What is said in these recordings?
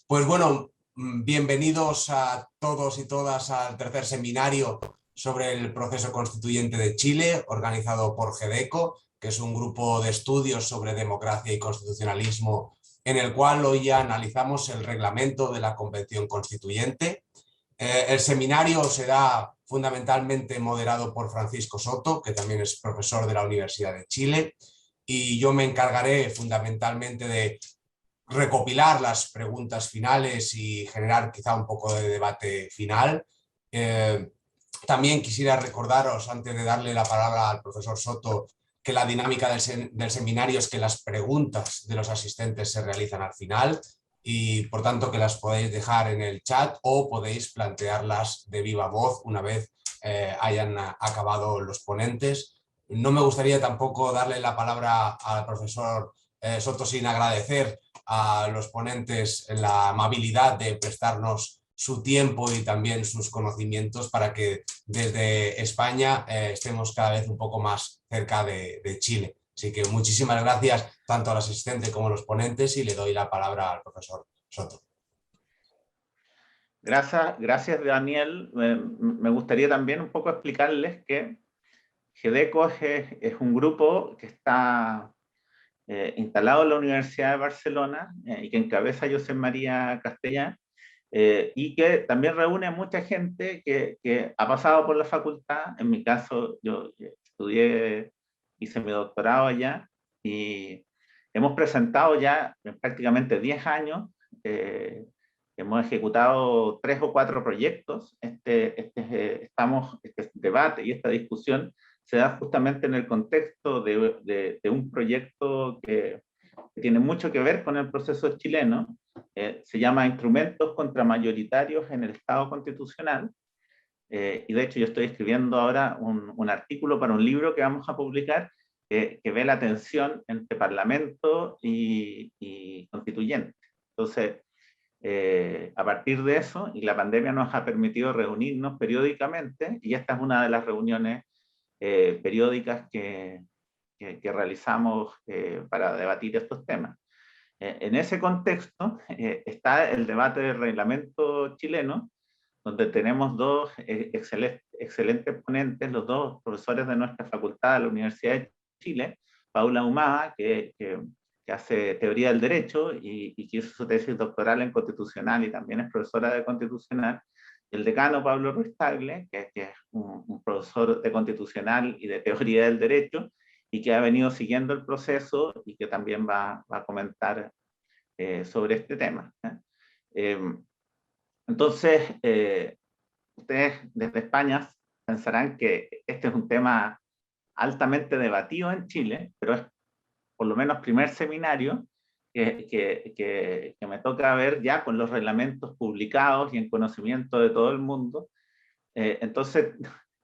Pues bueno, bienvenidos a todos y todas al tercer seminario sobre el proceso constituyente de Chile, organizado por GEDECO, que es un grupo de estudios sobre democracia y constitucionalismo, en el cual hoy ya analizamos el reglamento de la Convención Constituyente. El seminario será fundamentalmente moderado por Francisco Soto, que también es profesor de la Universidad de Chile, y yo me encargaré fundamentalmente de recopilar las preguntas finales y generar quizá un poco de debate final. También quisiera recordaros, antes de darle la palabra al profesor Soto, que la dinámica del seminario es que las preguntas de los asistentes se realizan al final y por tanto que las podéis dejar en el chat o podéis plantearlas de viva voz una vez hayan acabado los ponentes. No me gustaría tampoco darle la palabra al profesor Soto sin agradecer a los ponentes la amabilidad de prestarnos su tiempo y también sus conocimientos para que desde España estemos cada vez un poco más cerca de Chile. Así que muchísimas gracias tanto al asistente como a los ponentes y le doy la palabra al profesor Soto. Gracias Daniel. Me gustaría también un poco explicarles que GEDECO es un grupo que está instalado en la Universidad de Barcelona y que encabeza José María Castellán, y que también reúne a mucha gente que ha pasado por la facultad. En mi caso, yo estudié, hice mi doctorado allá y hemos presentado ya en prácticamente 10 años, hemos ejecutado 3 o 4 proyectos. Este debate y esta discusión se da justamente en el contexto de un proyecto que tiene mucho que ver con el proceso chileno. Se llama Instrumentos Contramayoritarios en el Estado Constitucional, y de hecho yo estoy escribiendo ahora un artículo para un libro que vamos a publicar, que ve la tensión entre Parlamento y constituyente. Entonces, a partir de eso, y la pandemia nos ha permitido reunirnos periódicamente, y esta es una de las reuniones periódicas que realizamos para debatir estos temas. En ese contexto está el debate del reglamento chileno, donde tenemos dos excelentes ponentes, los dos profesores de nuestra facultad de la Universidad de Chile, Paula Humada, que hace teoría del derecho y que hizo su tesis doctoral en constitucional y también es profesora de constitucional, y el decano Pablo Ruiz Tagle, que es un profesor de constitucional y de teoría del derecho, y que ha venido siguiendo el proceso y que también va a comentar sobre este tema. Entonces, ustedes desde España pensarán que este es un tema altamente debatido en Chile, pero es por lo menos primer seminario que me toca ver ya con los reglamentos publicados y en conocimiento de todo el mundo. Entonces,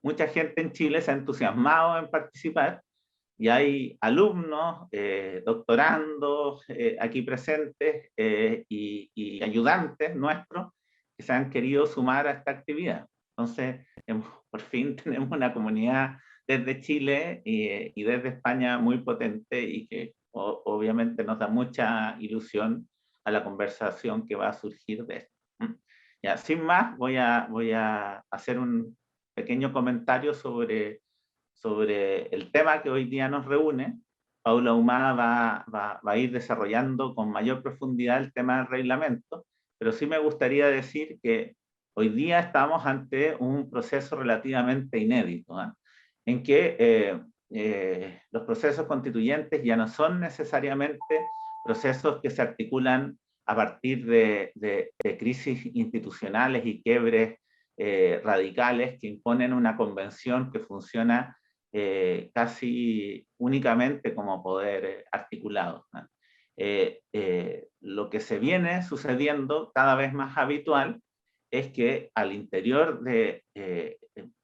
mucha gente en Chile se ha entusiasmado en participar y hay alumnos, doctorandos aquí presentes y ayudantes nuestros que se han querido sumar a esta actividad. Entonces, por fin tenemos una comunidad desde Chile y desde España muy potente y que obviamente nos da mucha ilusión a la conversación que va a surgir de esto. Ya, sin más, voy a hacer un pequeño comentario sobre el tema que hoy día nos reúne. Paula Humada va a ir desarrollando con mayor profundidad el tema del reglamento, pero sí me gustaría decir que hoy día estamos ante un proceso relativamente inédito, en que los procesos constituyentes ya no son necesariamente procesos que se articulan a partir de crisis institucionales y quiebres radicales que imponen una convención que funciona casi únicamente como poder articulado. Lo que se viene sucediendo cada vez más habitual es que al interior de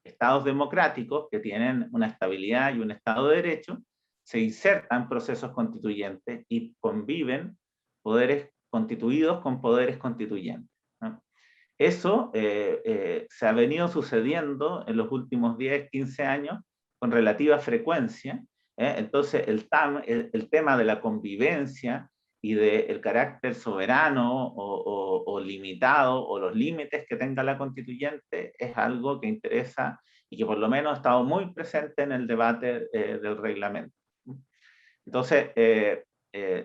estados democráticos que tienen una estabilidad y un estado de derecho, se insertan procesos constituyentes y conviven poderes constituidos con poderes constituyentes, ¿no? Eso se ha venido sucediendo en los últimos 10, 15 años con relativa frecuencia. Entonces, el tema de la convivencia y del carácter soberano o limitado o los límites que tenga la constituyente es algo que interesa y que por lo menos ha estado muy presente en el debate del reglamento. Entonces,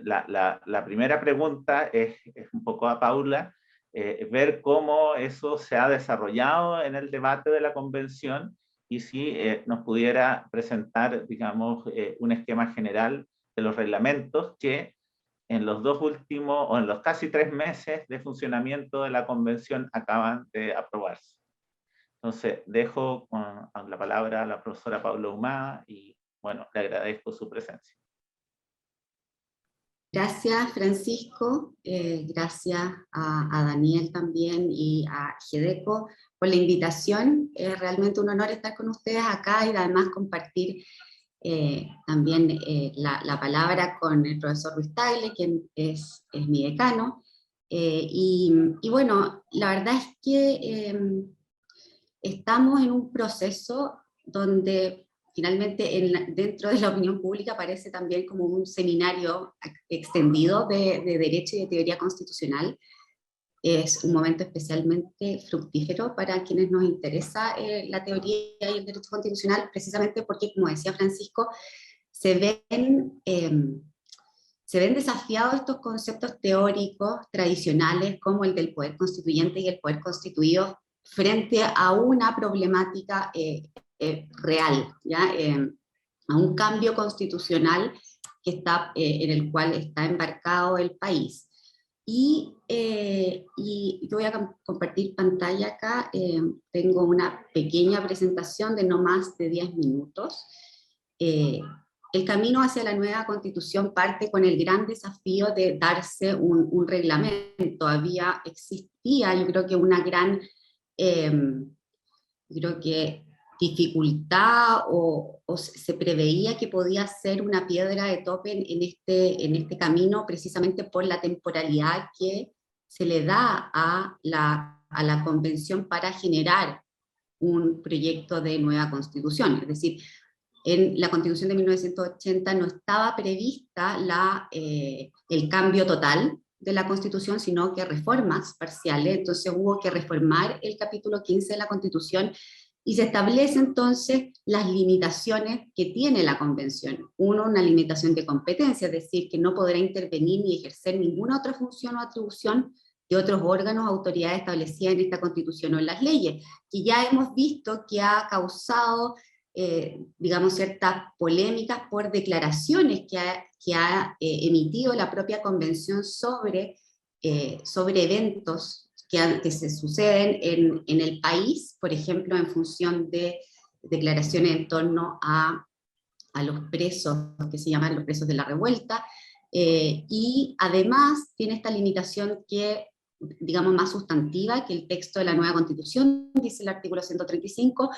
la primera pregunta es un poco a Paula, ver cómo eso se ha desarrollado en el debate de la convención y si nos pudiera presentar, digamos, un esquema general de los reglamentos que en los dos últimos, o en los casi 3 meses de funcionamiento de la convención acaban de aprobarse. Entonces, dejo con la palabra a la profesora Paula Ahumada y, bueno, le agradezco su presencia. Gracias, Francisco. Gracias a Daniel también y a GEDECO por la invitación. Es realmente un honor estar con ustedes acá y además compartir también la palabra con el profesor Ruiz Tagle, quien es mi decano. Y bueno, la verdad es que estamos en un proceso donde finalmente dentro de la opinión pública aparece también como un seminario extendido de Derecho y de Teoría Constitucional. Es un momento especialmente fructífero para quienes nos interesa la teoría y el derecho constitucional, precisamente porque, como decía Francisco, se ven desafiados estos conceptos teóricos tradicionales como el del poder constituyente y el poder constituido frente a una problemática real, ¿ya? A un cambio constitucional que está, en el cual está embarcado el país. Y yo voy a compartir pantalla acá. Tengo una pequeña presentación de no más de 10 minutos. El camino hacia la nueva constitución parte con el gran desafío de darse un reglamento. Existía, yo creo que una gran dificultad o se preveía que podía ser una piedra de tope en este camino, precisamente por la temporalidad que se le da a la convención para generar un proyecto de nueva constitución. Es decir, en la Constitución de 1980 no estaba prevista el cambio total de la Constitución, sino que reformas parciales. Entonces hubo que reformar el capítulo 15 de la Constitución y se establecen entonces las limitaciones que tiene la Convención. Uno, una limitación de competencia, es decir, que no podrá intervenir ni ejercer ninguna otra función o atribución de otros órganos o autoridades establecidas en esta Constitución o en las leyes, que ya hemos visto que ha causado digamos, ciertas polémicas por declaraciones que ha emitido la propia Convención sobre eventos que se suceden en el país, por ejemplo, en función de declaraciones en torno a los presos, que se llaman los presos de la revuelta, y además tiene esta limitación que, digamos, más sustantiva, que el texto de la nueva Constitución, dice el artículo 135,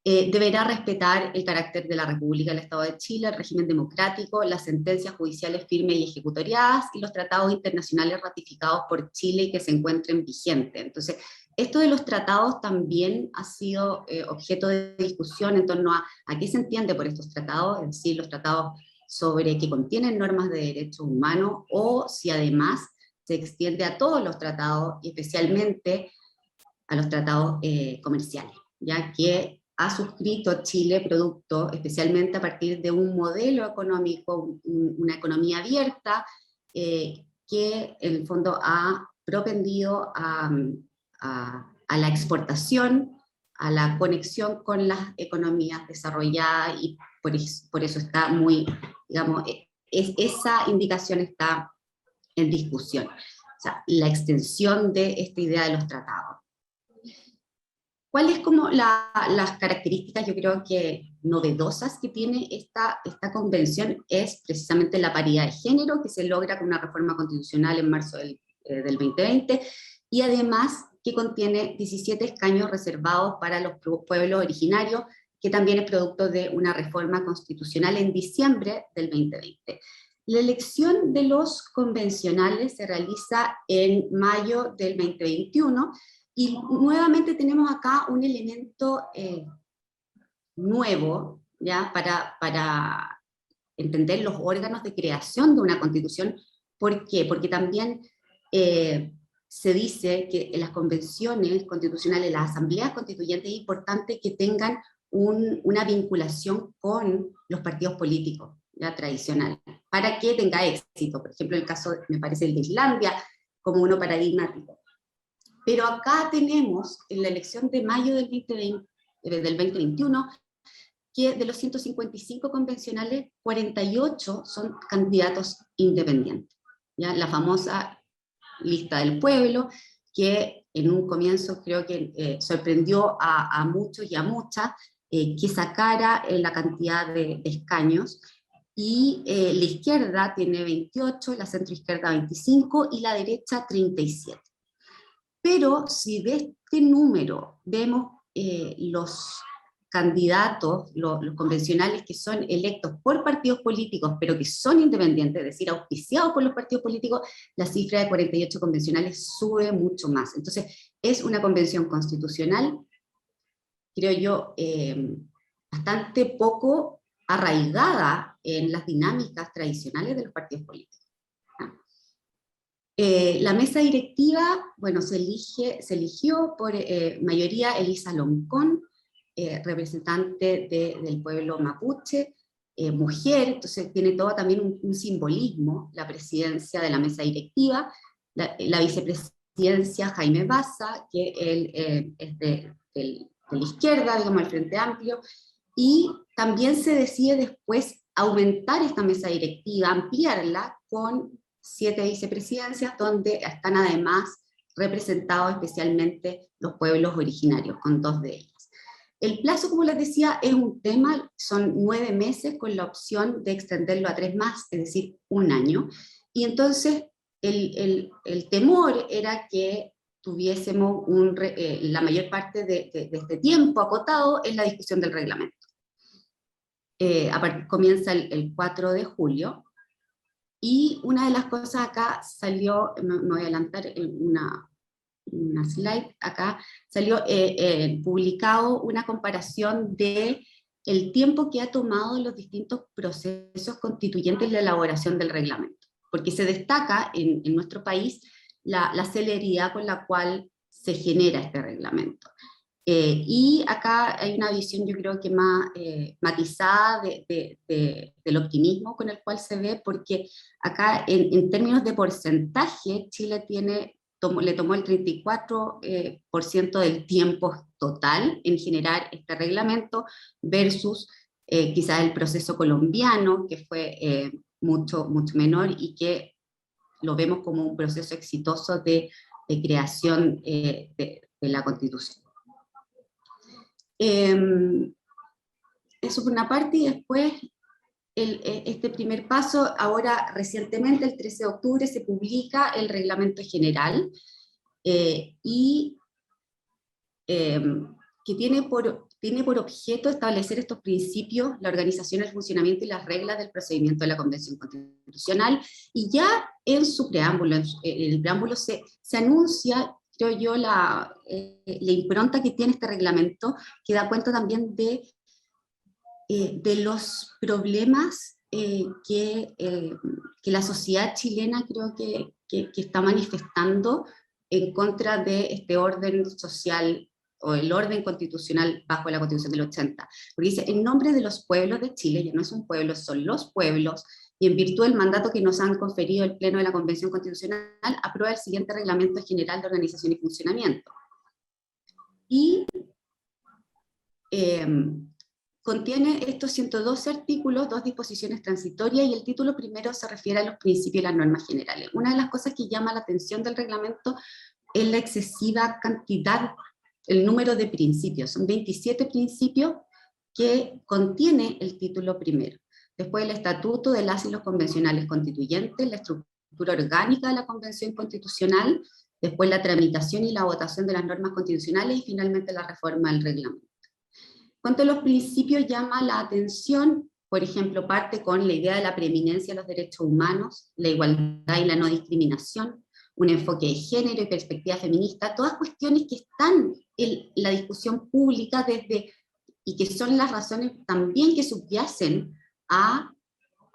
deberá respetar el carácter de la República del Estado de Chile, el régimen democrático, las sentencias judiciales firmes y ejecutoriadas y los tratados internacionales ratificados por Chile y que se encuentren vigentes. Entonces, esto de los tratados también ha sido objeto de discusión en torno a qué se entiende por estos tratados, es decir, los tratados sobre que contienen normas de derechos humanos o si además se extiende a todos los tratados y especialmente a los tratados comerciales, ya que ha suscrito Chile producto, especialmente a partir de un modelo económico, una economía abierta, que en el fondo ha propendido a la exportación, a la conexión con las economías desarrolladas, y por eso está muy, digamos, esa indicación está en discusión. O sea, la extensión de esta idea de los tratados. ¿Cuáles como las características, yo creo que novedosas que tiene esta convención? Es precisamente la paridad de género, que se logra con una reforma constitucional en marzo del 2020, y además que contiene 17 escaños reservados para los pueblos originarios, que también es producto de una reforma constitucional en diciembre del 2020. La elección de los convencionales se realiza en mayo del 2021, y nuevamente tenemos acá un elemento nuevo, ¿ya? Para entender los órganos de creación de una constitución. ¿Por qué? Porque también se dice que en las convenciones constitucionales, las asambleas constituyentes, es importante que tengan una vinculación con los partidos políticos ya tradicionales, para que tenga éxito. Por ejemplo, el caso, me parece, el de Islandia, como uno paradigmático. Pero acá tenemos, en la elección de mayo del 2021, que de los 155 convencionales, 48 son candidatos independientes. ¿Ya? La famosa lista del pueblo, que en un comienzo creo que sorprendió a muchos y a muchas, que sacara la cantidad de escaños, y la izquierda tiene 28, la centroizquierda 25 y la derecha 37. Pero si de este número vemos los candidatos, los convencionales que son electos por partidos políticos, pero que son independientes, es decir, auspiciados por los partidos políticos, la cifra de 48 convencionales sube mucho más. Entonces, es una convención constitucional, creo yo, bastante poco arraigada en las dinámicas tradicionales de los partidos políticos. La mesa directiva, bueno, se eligió por mayoría Elisa Loncón, representante del pueblo mapuche, mujer, entonces tiene todo también un simbolismo, la presidencia de la mesa directiva, la vicepresidencia Jaime Baza, que él es de la izquierda, digamos, el Frente Amplio, y también se decide después aumentar esta mesa directiva, ampliarla con 7 vicepresidencias, donde están además representados especialmente los pueblos originarios, con 2 de ellas. El plazo, como les decía, es un tema, son 9 meses con la opción de extenderlo a 3 más, es decir, 1 año, y entonces el temor era que tuviésemos la mayor parte de este tiempo acotado en la discusión del reglamento. Comienza el 4 de julio, y una de las cosas acá salió, me voy a adelantar una slide, acá salió publicado una comparación de el tiempo que ha tomado los distintos procesos constituyentes de elaboración del reglamento, porque se destaca en nuestro país la celeridad con la cual se genera este reglamento. Y acá hay una visión, yo creo que más matizada del optimismo con el cual se ve, porque acá en términos de porcentaje, Chile le tomó el 34% del tiempo total en generar este reglamento, versus quizás el proceso colombiano, que fue mucho menor, y que lo vemos como un proceso exitoso de creación de la Constitución. Eso por una parte, y después este primer paso, ahora recientemente, el 13 de octubre, se publica el reglamento general, que tiene por objeto establecer estos principios, la organización, el funcionamiento y las reglas del procedimiento de la Convención Constitucional, y ya en su preámbulo, en el preámbulo se anuncia, creo yo, la impronta que tiene este reglamento, que da cuenta también de los problemas que la sociedad chilena creo que está manifestando en contra de este orden social o el orden constitucional bajo la Constitución del 80. Porque dice, en nombre de los pueblos de Chile, ya no es un pueblo, son los pueblos, y en virtud del mandato que nos han conferido el Pleno de la Convención Constitucional, aprueba el siguiente Reglamento General de Organización y Funcionamiento. Y contiene estos 112 artículos, 2 disposiciones transitorias, y el título primero se refiere a los principios y las normas generales. Una de las cosas que llama la atención del reglamento es la excesiva cantidad, el número de principios. Son 27 principios que contiene el título primero. Después el estatuto de las y los convencionales constituyentes, la estructura orgánica de la Convención Constitucional, después la tramitación y la votación de las normas constitucionales, y finalmente la reforma del reglamento. Cuanto a los principios, llama la atención, por ejemplo, parte con la idea de la preeminencia de los derechos humanos, la igualdad y la no discriminación, un enfoque de género y perspectiva feminista, todas cuestiones que están en la discusión pública y que son las razones también que subyacen a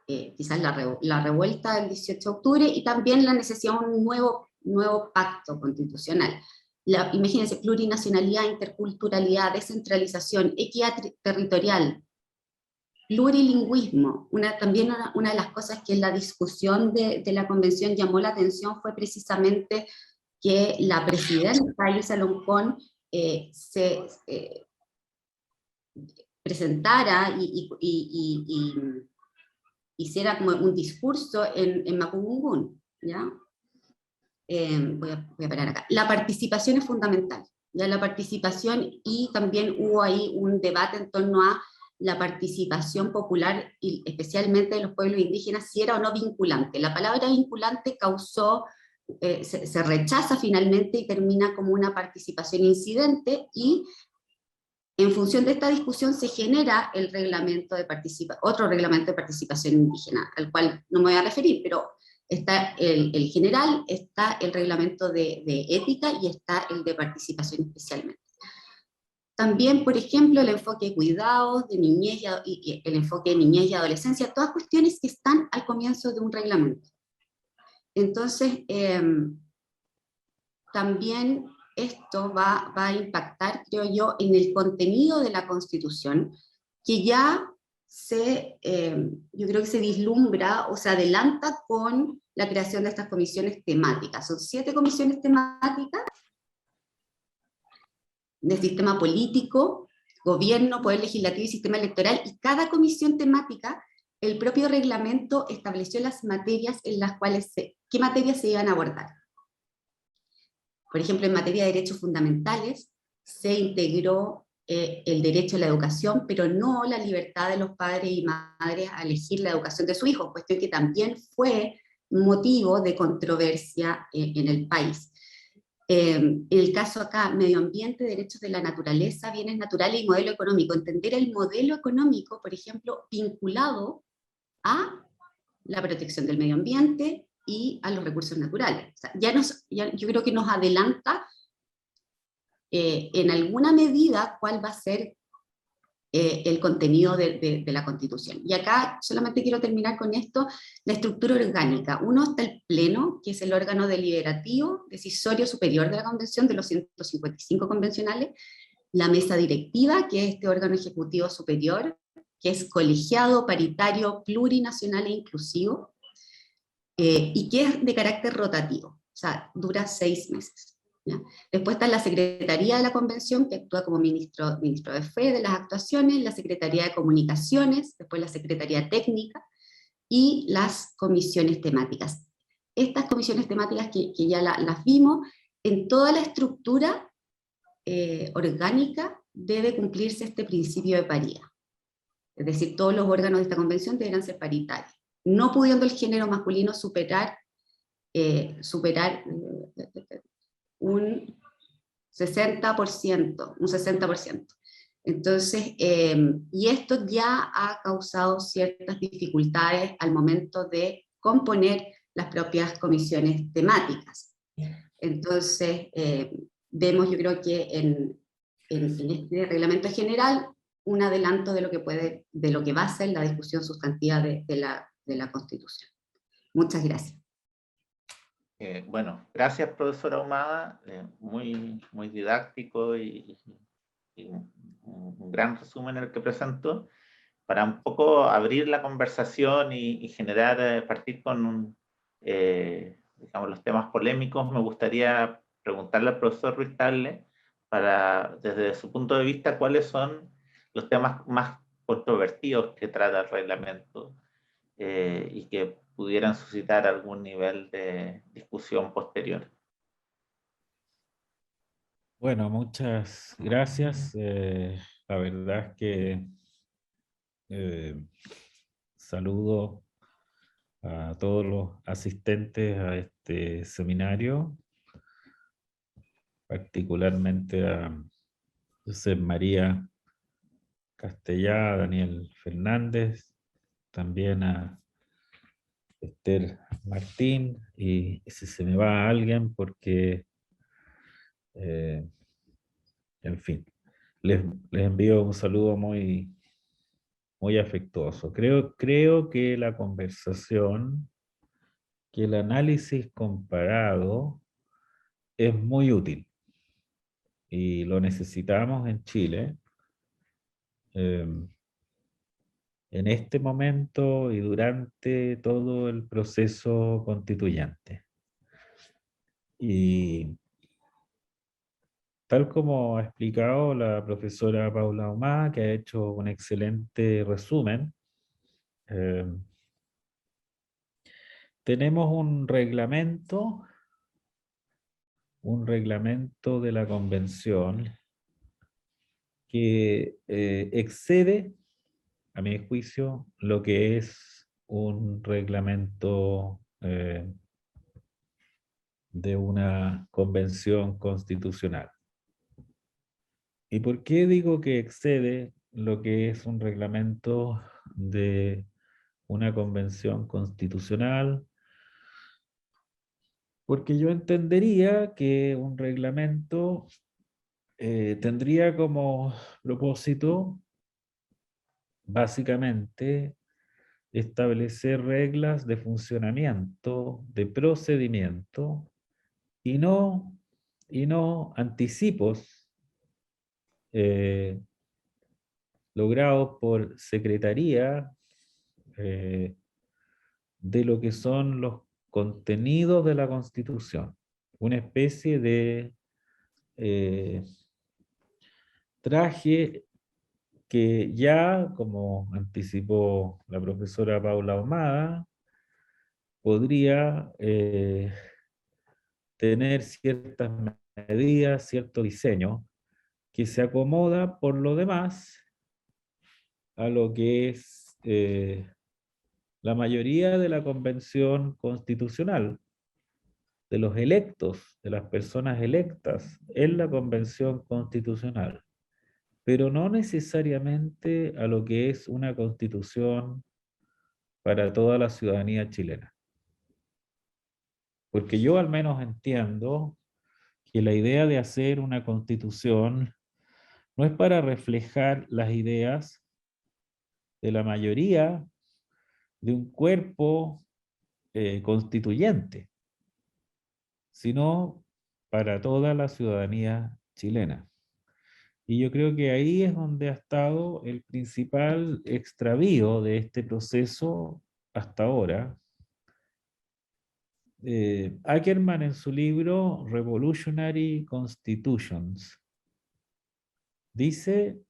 quizás la revuelta del 18 de octubre, y también la necesidad de un nuevo nuevo pacto constitucional. Imagínense, plurinacionalidad, interculturalidad, descentralización, equidad territorial, plurilingüismo. También una de las cosas que en la discusión de la convención llamó la atención fue precisamente que la presidenta Elisa Loncón se presentara y hiciera como un discurso en Mapudungun, ¿ya? Voy a parar acá. La participación es fundamental, ¿ya? La participación, y también hubo ahí un debate en torno a la participación popular, y especialmente de los pueblos indígenas, si era o no vinculante. La palabra vinculante causó, se rechaza finalmente y termina como una participación incidente, y en función de esta discusión se genera el reglamento de otro reglamento de participación indígena, al cual no me voy a referir, pero está el general, está el reglamento de ética y está el de participación especialmente. También, por ejemplo, el enfoque de cuidados, de niñez y el enfoque de niñez y adolescencia, todas cuestiones que están al comienzo de un reglamento. Entonces, también esto va a impactar, creo yo, en el contenido de la Constitución, que ya yo creo que se vislumbra o se adelanta con la creación de estas comisiones temáticas. Son 7 comisiones temáticas de sistema político, gobierno, poder legislativo y sistema electoral, y cada comisión temática, el propio reglamento estableció las materias en las cuales qué materias se iban a abordar. Por ejemplo, en materia de derechos fundamentales, se integró el derecho a la educación, pero no la libertad de los padres y madres a elegir la educación de su hijo, cuestión que también fue motivo de controversia en el país. En el caso acá, medio ambiente, derechos de la naturaleza, bienes naturales y modelo económico. Entender el modelo económico, por ejemplo, vinculado a la protección del medio ambiente y a los recursos naturales. O sea, yo creo que nos adelanta en alguna medida cuál va a ser el contenido de la Constitución. Y acá solamente quiero terminar con esto, la estructura orgánica. Uno está el Pleno, que es el órgano deliberativo, decisorio superior de la Convención, de los 155 convencionales, la mesa directiva, que es este órgano ejecutivo superior, que es colegiado, paritario, plurinacional e inclusivo, y que es de carácter rotativo, o sea, dura 6 meses. ¿Ya? Después está la Secretaría de la Convención, que actúa como ministro de fe de las actuaciones, la Secretaría de Comunicaciones, después la Secretaría Técnica, y las comisiones temáticas. Estas comisiones temáticas que ya las vimos, en toda la estructura orgánica debe cumplirse este principio de paridad. Es decir, todos los órganos de esta convención deberán ser paritarios, no pudiendo el género masculino superar un 60%, un 60%. Entonces, y esto ya ha causado ciertas dificultades al momento de componer las propias comisiones temáticas. Entonces, vemos, yo creo que en este reglamento general, un adelanto de lo que va a ser la discusión sustantiva de la Constitución. Muchas gracias. Bueno, gracias, profesora Ahumada, muy didáctico y un gran resumen el que presentó, para un poco abrir la conversación y generar, partir con digamos, los temas polémicos. Me gustaría preguntarle al profesor Ruiz Tagle, desde su punto de vista, cuáles son los temas más controvertidos que trata el reglamento y que pudieran suscitar algún nivel de discusión posterior. Bueno, muchas gracias. La verdad es que saludo a todos los asistentes a este seminario, particularmente a José María Castellá, a Daniel Fernández, también a Esther Martín, y si se me va a alguien, porque, en fin, les envío un saludo muy afectuoso. Creo que la conversación, que el análisis comparado es muy útil y lo necesitamos en Chile en este momento y durante todo el proceso constituyente. Y tal como ha explicado la profesora Paula Ahumada, que ha hecho un excelente resumen, tenemos un reglamento de la convención que excede, a mi juicio, lo que es un reglamento de una convención constitucional. ¿Y por qué digo que excede lo que es un reglamento de una convención constitucional? Porque yo entendería que un reglamento tendría como propósito, básicamente, establecer reglas de funcionamiento, de procedimiento, y no anticipos logrados por secretaría de lo que son los contenidos de la Constitución. Una especie de traje que ya, como anticipó la profesora Paula Ahumada, podría tener ciertas medidas, cierto diseño, que se acomoda por lo demás a lo que es la mayoría de la convención constitucional, de los electos, de las personas electas en la convención constitucional, pero no necesariamente a lo que es una constitución para toda la ciudadanía chilena. Porque yo al menos entiendo que la idea de hacer una constitución no es para reflejar las ideas de la mayoría de un cuerpo constituyente, sino para toda la ciudadanía chilena. Y yo creo que ahí es donde ha estado el principal extravío de este proceso hasta ahora. Ackerman, en su libro Revolutionary Constitutions, dice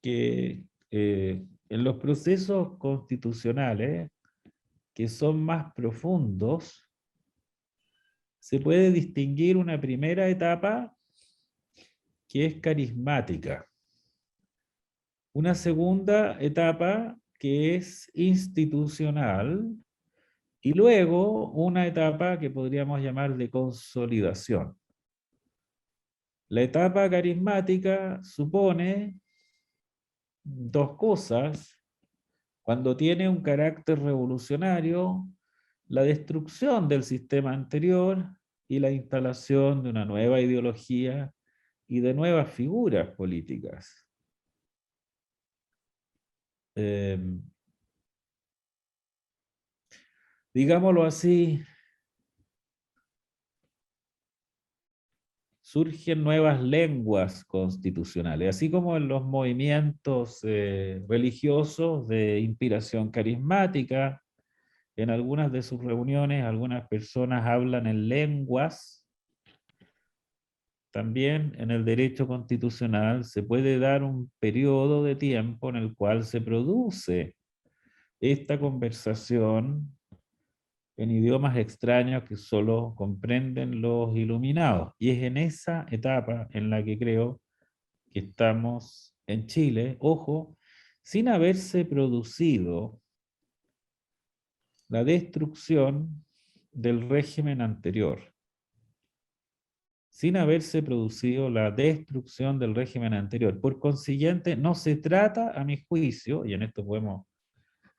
que en los procesos constitucionales que son más profundos, se puede distinguir una primera etapa que es carismática, una segunda etapa que es institucional y luego una etapa que podríamos llamar de consolidación. La etapa carismática supone dos cosas. Cuando tiene un carácter revolucionario, la destrucción del sistema anterior y la instalación de una nueva ideología y de nuevas figuras políticas. Digámoslo así, surgen nuevas lenguas constitucionales, así como en los movimientos religiosos de inspiración carismática. En algunas de sus reuniones, algunas personas hablan en lenguas. También en el derecho constitucional se puede dar un periodo de tiempo en el cual se produce esta conversación en idiomas extraños que solo comprenden los iluminados. Y es en esa etapa en la que creo que estamos en Chile, ojo, sin haberse producido la destrucción del régimen anterior. Sin haberse producido la destrucción del régimen anterior. Por consiguiente, no se trata, a mi juicio, y en esto podemos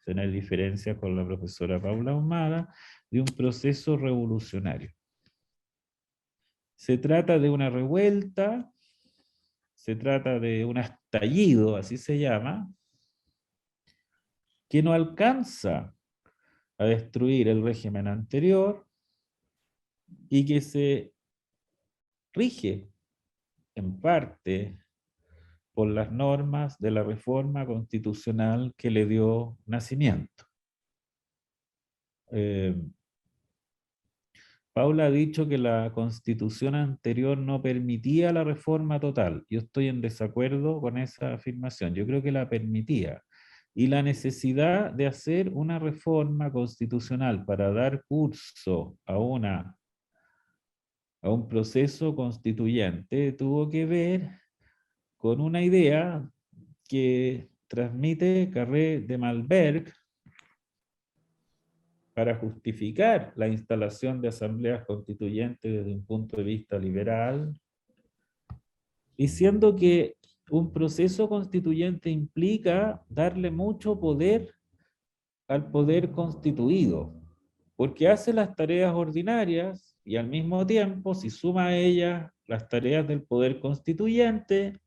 tener diferencias con la profesora Paula Ahumada, de un proceso revolucionario. Se trata de una revuelta, se trata de un estallido, así se llama, que no alcanza a destruir el régimen anterior y que se rige en parte por las normas de la reforma constitucional que le dio nacimiento. Paula ha dicho que la constitución anterior no permitía la reforma total. Yo estoy en desacuerdo con esa afirmación. Yo creo que la permitía. Y la necesidad de hacer una reforma constitucional para dar curso a un proceso constituyente tuvo que ver con una idea que transmite Carré de Malberg para justificar la instalación de asambleas constituyentes desde un punto de vista liberal, diciendo que un proceso constituyente implica darle mucho poder al poder constituido, porque hace las tareas ordinarias y al mismo tiempo, si suma a ellas las tareas del poder constituyente,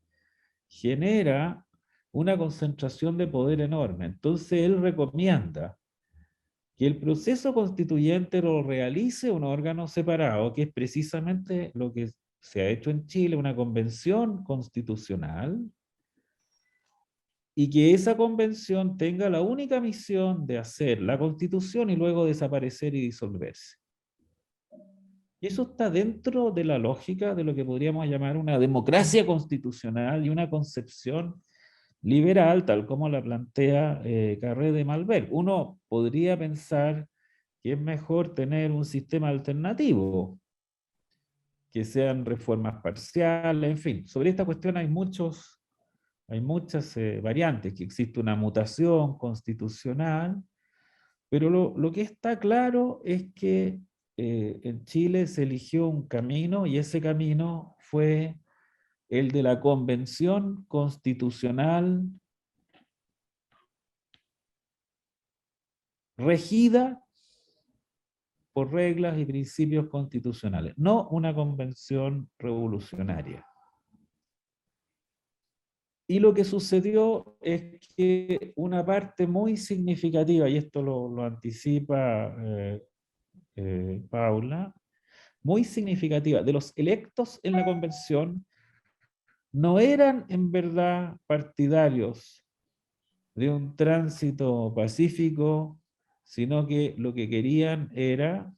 genera una concentración de poder enorme. Entonces él recomienda que el proceso constituyente lo realice un órgano separado, que es precisamente lo que se ha hecho en Chile, una convención constitucional, y que esa convención tenga la única misión de hacer la constitución y luego desaparecer y disolverse. Y eso está dentro de la lógica de lo que podríamos llamar una democracia constitucional y una concepción liberal, tal como la plantea Carré de Malberg. Uno podría pensar que es mejor tener un sistema alternativo, que sean reformas parciales, en fin. Sobre esta cuestión hay muchas variantes, que existe una mutación constitucional, pero lo que está claro es que en Chile se eligió un camino y ese camino fue el de la Convención Constitucional regida por reglas y principios constitucionales, no una convención revolucionaria. Y lo que sucedió es que una parte muy significativa, y esto lo anticipa Paula, muy significativa de los electos en la convención no eran en verdad partidarios de un tránsito pacífico, sino que lo que querían era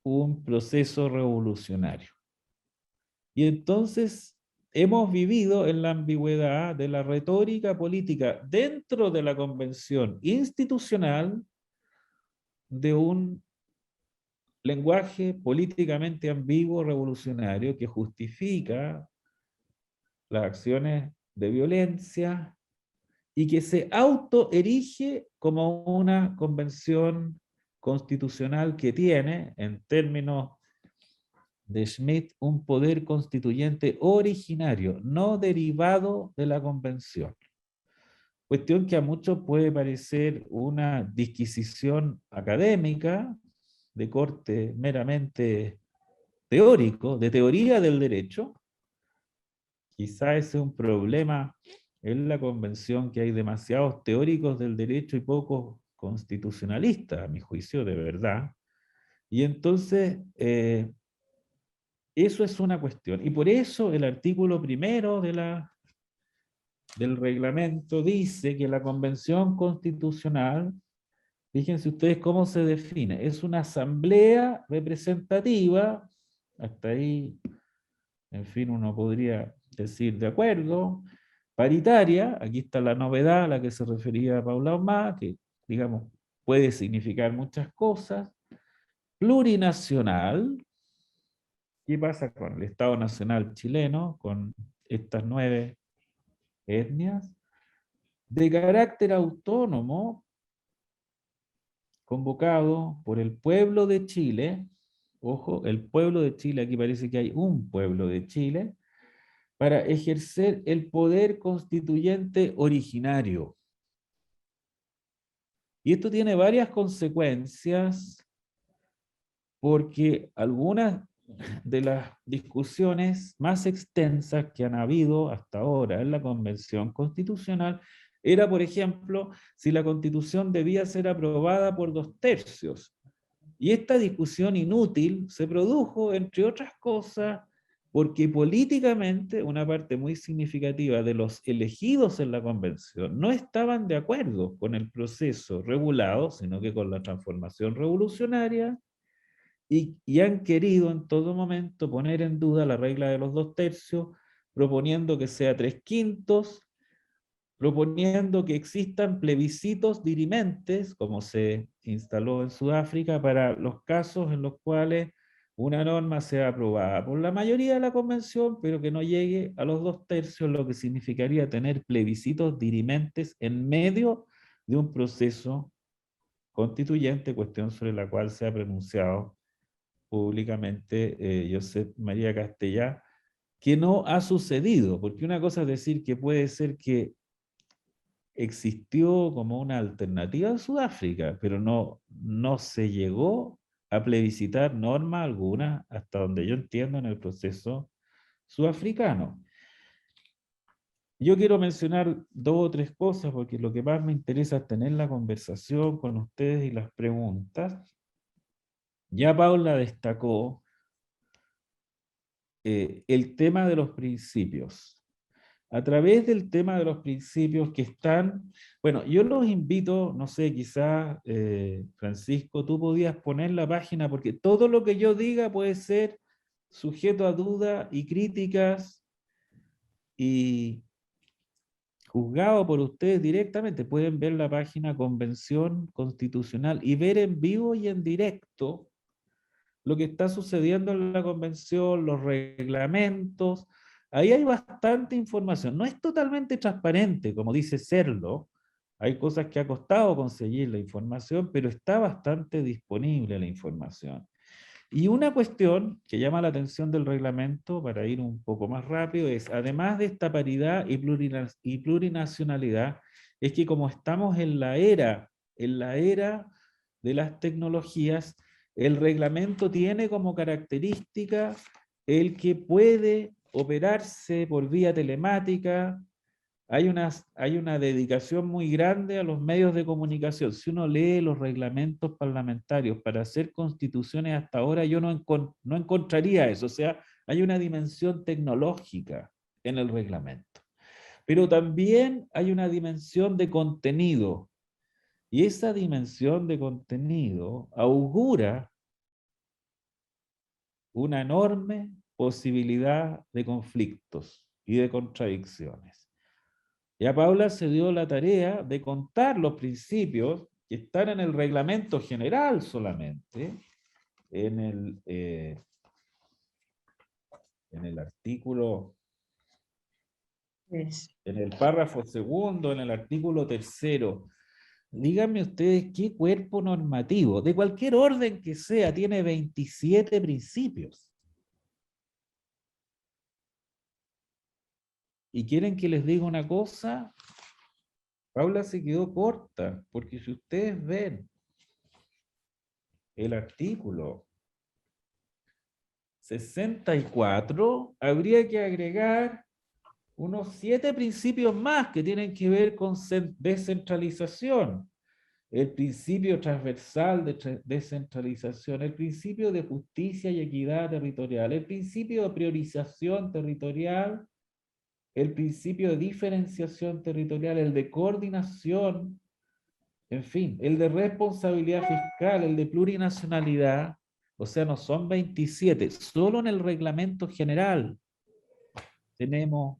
un proceso revolucionario. Y entonces hemos vivido en la ambigüedad de la retórica política dentro de la convención institucional de un lenguaje políticamente ambiguo revolucionario que justifica las acciones de violencia y que se autoerige como una convención constitucional que tiene, en términos de Schmitt, un poder constituyente originario, no derivado de la convención. Cuestión que a muchos puede parecer una disquisición académica, de corte meramente teórico, de teoría del derecho. Quizá ese es un problema en la convención, que hay demasiados teóricos del derecho y pocos constitucionalistas, a mi juicio, de verdad. Y entonces, eso es una cuestión. Y por eso el artículo 1 del reglamento dice que la convención constitucional, fíjense ustedes cómo se define, es una asamblea representativa, hasta ahí, en fin, uno podría decir de acuerdo, paritaria, aquí está la novedad a la que se refería Paula Omá, que digamos puede significar muchas cosas, plurinacional. ¿Qué pasa con el Estado Nacional chileno, con estas 9 etnias? De carácter autónomo, convocado por el pueblo de Chile, ojo, el pueblo de Chile, aquí parece que hay un pueblo de Chile, para ejercer el poder constituyente originario. Y esto tiene varias consecuencias, porque algunas de las discusiones más extensas que han habido hasta ahora en la Convención Constitucional era, por ejemplo, si la Constitución debía ser aprobada por 2/3. Y esta discusión inútil se produjo, entre otras cosas, porque políticamente una parte muy significativa de los elegidos en la convención no estaban de acuerdo con el proceso regulado, sino que con la transformación revolucionaria, y han querido en todo momento poner en duda la regla de los 2/3, proponiendo que sea 3/5, proponiendo que existan plebiscitos dirimentes, como se instaló en Sudáfrica, para los casos en los cuales una norma sea aprobada por la mayoría de la convención, pero que no llegue a los 2/3, lo que significaría tener plebiscitos dirimentes en medio de un proceso constituyente, cuestión sobre la cual se ha pronunciado públicamente Josep María Castellà, que no ha sucedido, porque una cosa es decir que puede ser que existió como una alternativa en Sudáfrica, pero no se llegó a plebiscitar norma alguna, hasta donde yo entiendo, en el proceso sudafricano. Yo quiero mencionar 2 o 3 cosas, porque lo que más me interesa es tener la conversación con ustedes y las preguntas. Ya Paula destacó el tema de los principios. A través del tema de los principios que están, bueno, yo los invito, no sé, quizás, Francisco, tú podías poner la página, porque todo lo que yo diga puede ser sujeto a duda y críticas y juzgado por ustedes directamente. Pueden ver la página Convención Constitucional y ver en vivo y en directo lo que está sucediendo en la convención, los reglamentos. Ahí hay bastante información. No es totalmente transparente, como dice serlo. Hay cosas que ha costado conseguir la información, pero está bastante disponible la información. Y una cuestión que llama la atención del reglamento, para ir un poco más rápido, es, además de esta paridad y plurinacionalidad, es que como estamos en la era de las tecnologías, el reglamento tiene como característica el que puede operarse por vía telemática. Hay una dedicación muy grande a los medios de comunicación. Si uno lee los reglamentos parlamentarios para hacer constituciones hasta ahora, yo no encontraría eso. O sea, hay una dimensión tecnológica en el reglamento. Pero también hay una dimensión de contenido. Y esa dimensión de contenido augura una enorme posibilidad de conflictos y de contradicciones. Ya Paula se dio la tarea de contar los principios que están en el reglamento general solamente, en el artículo, en el párrafo segundo, en el artículo 3º. Díganme ustedes qué cuerpo normativo, de cualquier orden que sea, tiene 27 principios. ¿Y quieren que les diga una cosa? Paula se quedó corta, porque si ustedes ven el artículo 64, habría que agregar unos 7 principios más que tienen que ver con descentralización. El principio transversal de descentralización, el principio de justicia y equidad territorial, el principio de priorización territorial, el principio de diferenciación territorial, el de coordinación, en fin, el de responsabilidad fiscal, el de plurinacionalidad. O sea, no son 27, solo en el reglamento general tenemos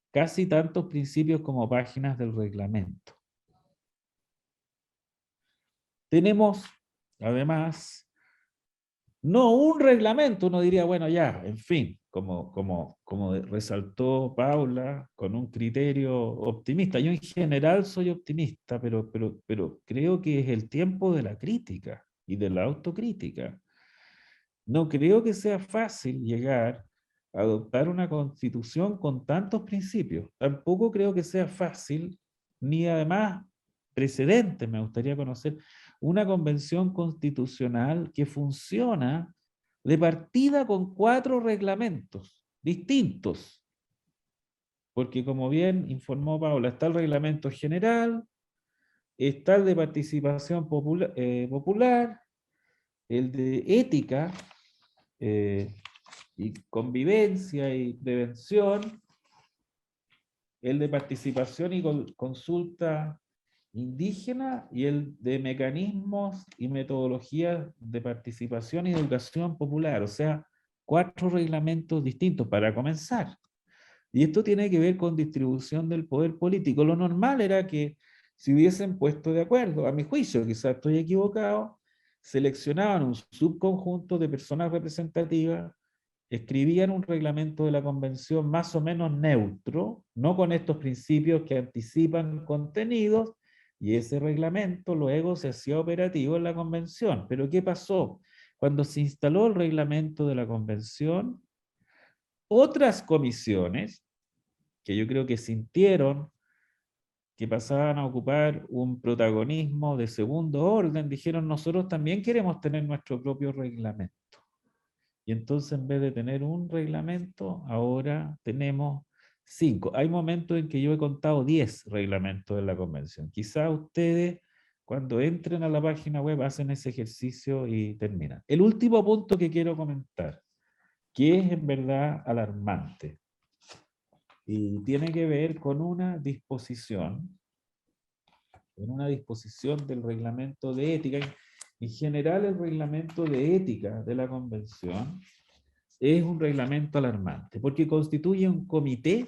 casi tantos principios como páginas del reglamento. Tenemos, además, no un reglamento, uno diría, bueno, ya, en fin, como resaltó Paula, con un criterio optimista. Yo en general soy optimista, pero creo que es el tiempo de la crítica y de la autocrítica. No creo que sea fácil llegar a adoptar una constitución con tantos principios. Tampoco creo que sea fácil, ni además precedentes, me gustaría conocer, una convención constitucional que funciona de partida con 4 reglamentos distintos. Porque como bien informó Paula, está el reglamento general, está el de participación popular, el de ética, y convivencia y prevención, el de participación y consulta indígena y el de mecanismos y metodologías de participación y educación popular, o sea, 4 reglamentos distintos para comenzar. Y esto tiene que ver con distribución del poder político. Lo normal era que se hubiesen puesto de acuerdo, a mi juicio, quizás estoy equivocado, seleccionaban un subconjunto de personas representativas, escribían un reglamento de la convención más o menos neutro, no con estos principios que anticipan contenidos, y ese reglamento luego se hacía operativo en la convención. Pero ¿qué pasó? Cuando se instaló el reglamento de la convención, otras comisiones, que yo creo que sintieron que pasaban a ocupar un protagonismo de segundo orden, dijeron, nosotros también queremos tener nuestro propio reglamento. Y entonces en vez de tener un reglamento, ahora tenemos 5. Hay momentos en que yo he contado 10 reglamentos de la convención. Quizás ustedes, cuando entren a la página web, hacen ese ejercicio y terminan. El último punto que quiero comentar, que es en verdad alarmante, y tiene que ver con una disposición del reglamento de ética. En general, el reglamento de ética de la convención es un reglamento alarmante, porque constituye un comité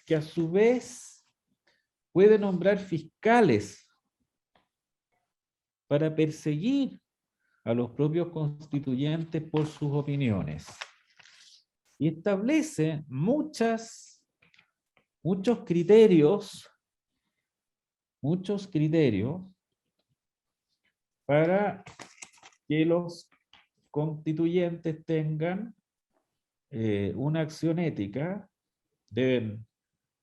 que a su vez puede nombrar fiscales para perseguir a los propios constituyentes por sus opiniones. Y establece muchos criterios para que los constituyentes tengan una acción ética. Deben,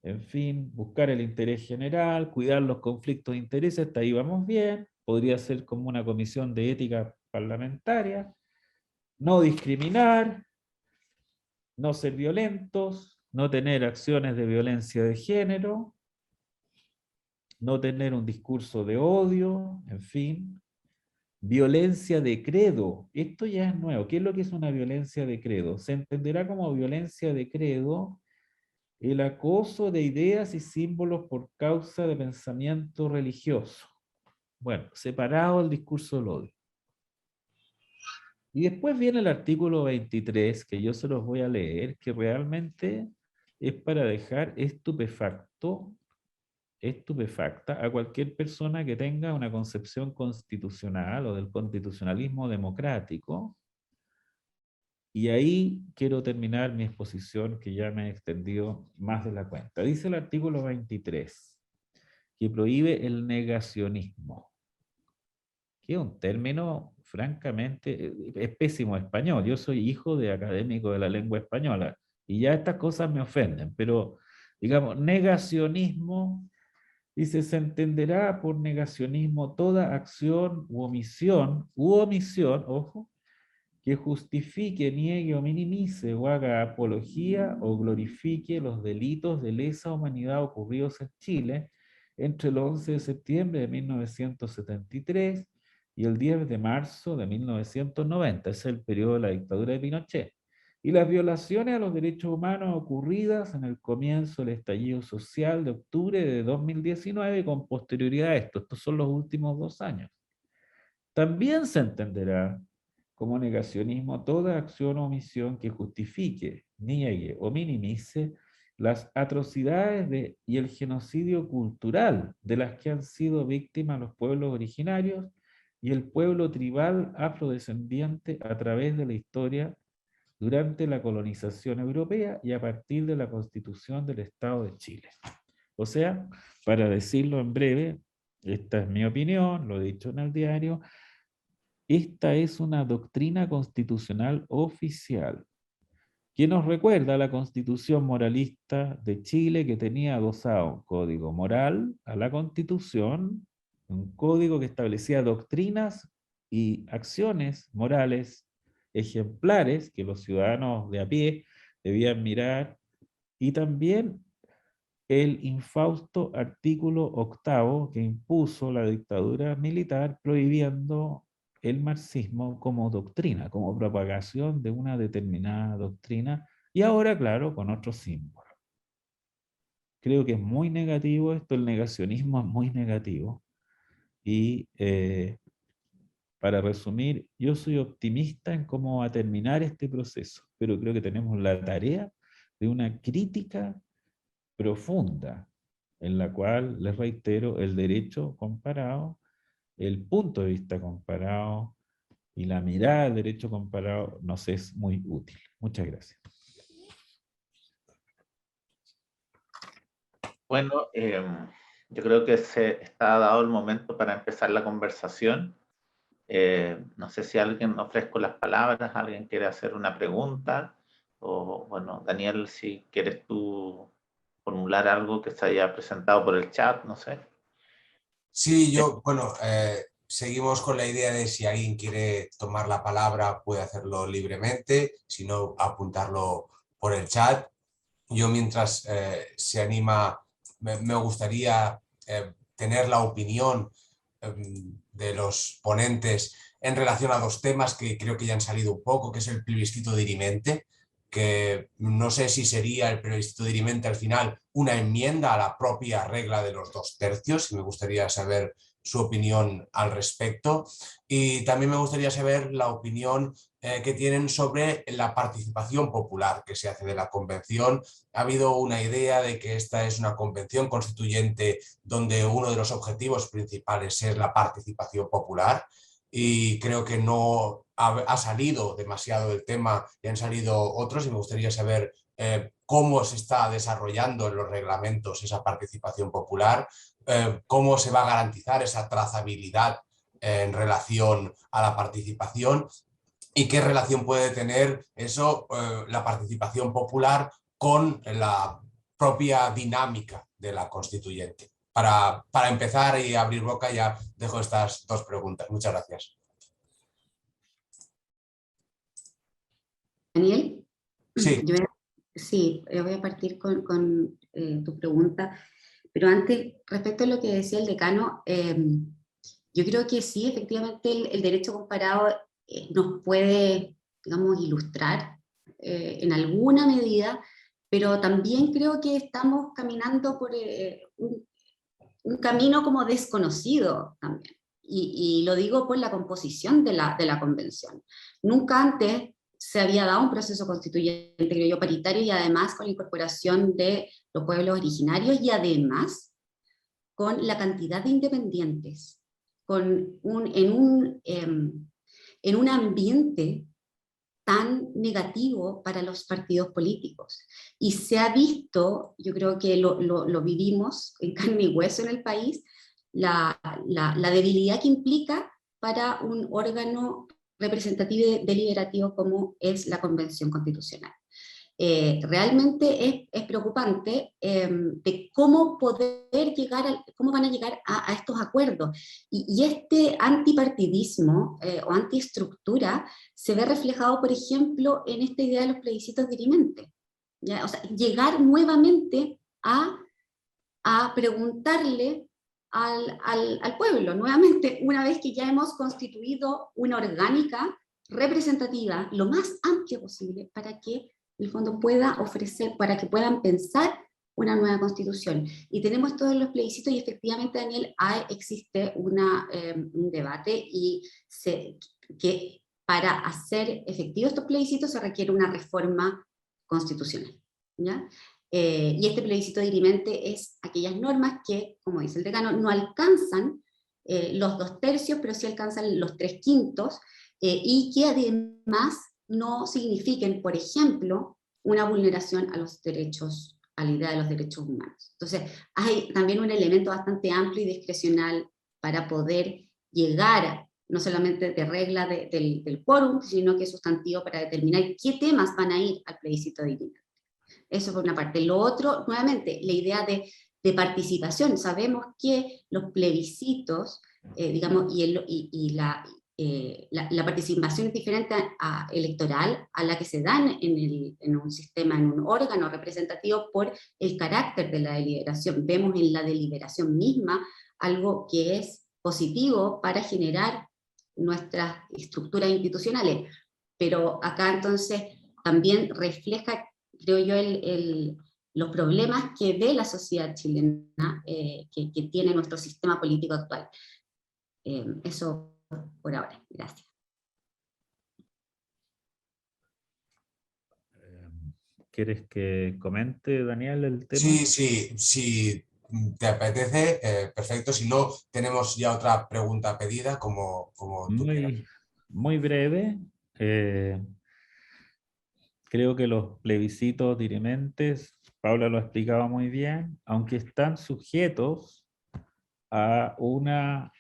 en fin, buscar el interés general, cuidar los conflictos de intereses, hasta ahí vamos bien. Podría ser como una comisión de ética parlamentaria. No discriminar, no ser violentos, no tener acciones de violencia de género, no tener un discurso de odio, en fin. Violencia de credo. Esto ya es nuevo. ¿Qué es lo que es una violencia de credo? Se entenderá como violencia de credo el acoso de ideas y símbolos por causa de pensamiento religioso. Bueno, separado el discurso del odio. Y después viene el artículo 23, que yo se los voy a leer, que realmente es para dejar estupefacta a cualquier persona que tenga una concepción constitucional o del constitucionalismo democrático. Y ahí quiero terminar mi exposición, que ya me he extendido más de la cuenta. Dice el artículo 23, que prohíbe el negacionismo, que es un término, francamente, es pésimo español. Yo soy hijo de académico de la lengua española, y ya estas cosas me ofenden, pero, digamos, negacionismo, dice, se entenderá por negacionismo toda acción u omisión, ojo, que justifique, niegue o minimice o haga apología o glorifique los delitos de lesa humanidad ocurridos en Chile entre el 11 de septiembre de 1973 y el 10 de marzo de 1990. Ese es el periodo de la dictadura de Pinochet. Y las violaciones a los derechos humanos ocurridas en el comienzo del estallido social de octubre de 2019 con posterioridad a esto. Estos son los últimos 2 años. También se entenderá como negacionismo toda acción o omisión que justifique, niegue o minimice las atrocidades y el genocidio cultural de las que han sido víctimas los pueblos originarios y el pueblo tribal afrodescendiente a través de la historia durante la colonización europea y a partir de la Constitución del Estado de Chile. O sea, para decirlo en breve, esta es mi opinión, lo he dicho en el diario, esta es una doctrina constitucional oficial que nos recuerda a la Constitución moralista de Chile, que tenía adosado un código moral a la Constitución, un código que establecía doctrinas y acciones morales ejemplares que los ciudadanos de a pie debían mirar, y también el infausto artículo 8º que impuso la dictadura militar prohibiendo el marxismo como doctrina, como propagación de una determinada doctrina, y ahora, claro, con otros símbolos. Creo que es muy negativo esto, el negacionismo es muy negativo, y para resumir, yo soy optimista en cómo va a terminar este proceso, pero creo que tenemos la tarea de una crítica profunda, en la cual, les reitero, el derecho comparado, el punto de vista comparado y la mirada del derecho comparado nos es muy útil. Muchas gracias. Bueno, yo creo que se está dado el momento para empezar la conversación. No sé si alguien ofrezco las palabras, alguien quiere hacer una pregunta, o bueno, Daniel, si quieres tú formular algo que se haya presentado por el chat, no sé. Sí, bueno, seguimos con la idea de si alguien quiere tomar la palabra puede hacerlo libremente, si no apuntarlo por el chat. Yo mientras se anima, me gustaría tener la opinión de los ponentes en relación a dos temas que creo que ya han salido un poco, que es el plebiscito dirimente, que no sé si sería el plebiscito dirimente al final una enmienda a la propia regla de los 2/3, y me gustaría saber su opinión al respecto. Y también me gustaría saber la opinión que tienen sobre la participación popular que se hace de la convención. Ha habido una idea de que esta es una convención constituyente donde uno de los objetivos principales es la participación popular, y creo que no ha salido demasiado del tema y han salido otros, y me gustaría saber cómo se está desarrollando en los reglamentos esa participación popular, cómo se va a garantizar esa trazabilidad en relación a la participación, y qué relación puede tener eso, la participación popular, con la propia dinámica de la constituyente. Para empezar y abrir boca, ya dejo estas dos preguntas. Muchas gracias. Daniel, Sí. Sí, voy a partir con tu pregunta, pero antes, respecto a lo que decía el decano, yo creo que sí, efectivamente el derecho comparado nos puede, digamos, ilustrar en alguna medida, pero también creo que estamos caminando por un camino como desconocido también. Y lo digo por la composición de la convención. Nunca antes se había dado un proceso constituyente, creo yo, paritario, y además con la incorporación de los pueblos originarios, y además con la cantidad de independientes, en un ambiente tan negativo para los partidos políticos. Y se ha visto, yo creo que lo vivimos en carne y hueso en el país, la debilidad que implica para un órgano representativo y deliberativo como es la Convención Constitucional. Realmente es preocupante de cómo cómo van a llegar a estos acuerdos. Y este antipartidismo o antiestructura se ve reflejado, por ejemplo, en esta idea de los plebiscitos dirimentes. ¿Ya? O sea, llegar nuevamente a preguntarle al pueblo, nuevamente, una vez que ya hemos constituido una orgánica representativa lo más amplia posible para que el fondo pueda ofrecer, para que puedan pensar una nueva constitución. Y tenemos todos los plebiscitos, y efectivamente, Daniel, existe un debate, y que para hacer efectivos estos plebiscitos se requiere una reforma constitucional, ¿ya? Y este plebiscito dirimente es aquellas normas que, como dice el decano, no alcanzan los 2/3, pero sí alcanzan los 3/5, y que además no signifiquen, por ejemplo, una vulneración a los derechos, a la idea de los derechos humanos. Entonces, hay también un elemento bastante amplio y discrecional para poder llegar, no solamente de regla del quórum, sino que es sustantivo para determinar qué temas van a ir al plebiscito dirimente. Eso por una parte. Lo otro, nuevamente, la idea de participación. Sabemos que los plebiscitos, digamos, y la participación es diferente electoral a la que se dan en un sistema, en un órgano representativo, por el carácter de la deliberación. Vemos en la deliberación misma algo que es positivo para generar nuestras estructuras institucionales. Pero acá entonces también refleja, creo yo, los problemas que ve la sociedad chilena, que tiene nuestro sistema político actual. Eso por ahora. Gracias. ¿Quieres que comente, Daniel, el tema? Sí, te apetece, perfecto. Si no, tenemos ya otra pregunta pedida, como tú quieras. Muy breve. Creo que los plebiscitos dirimentes, Paula lo explicaba muy bien, aunque están sujetos a una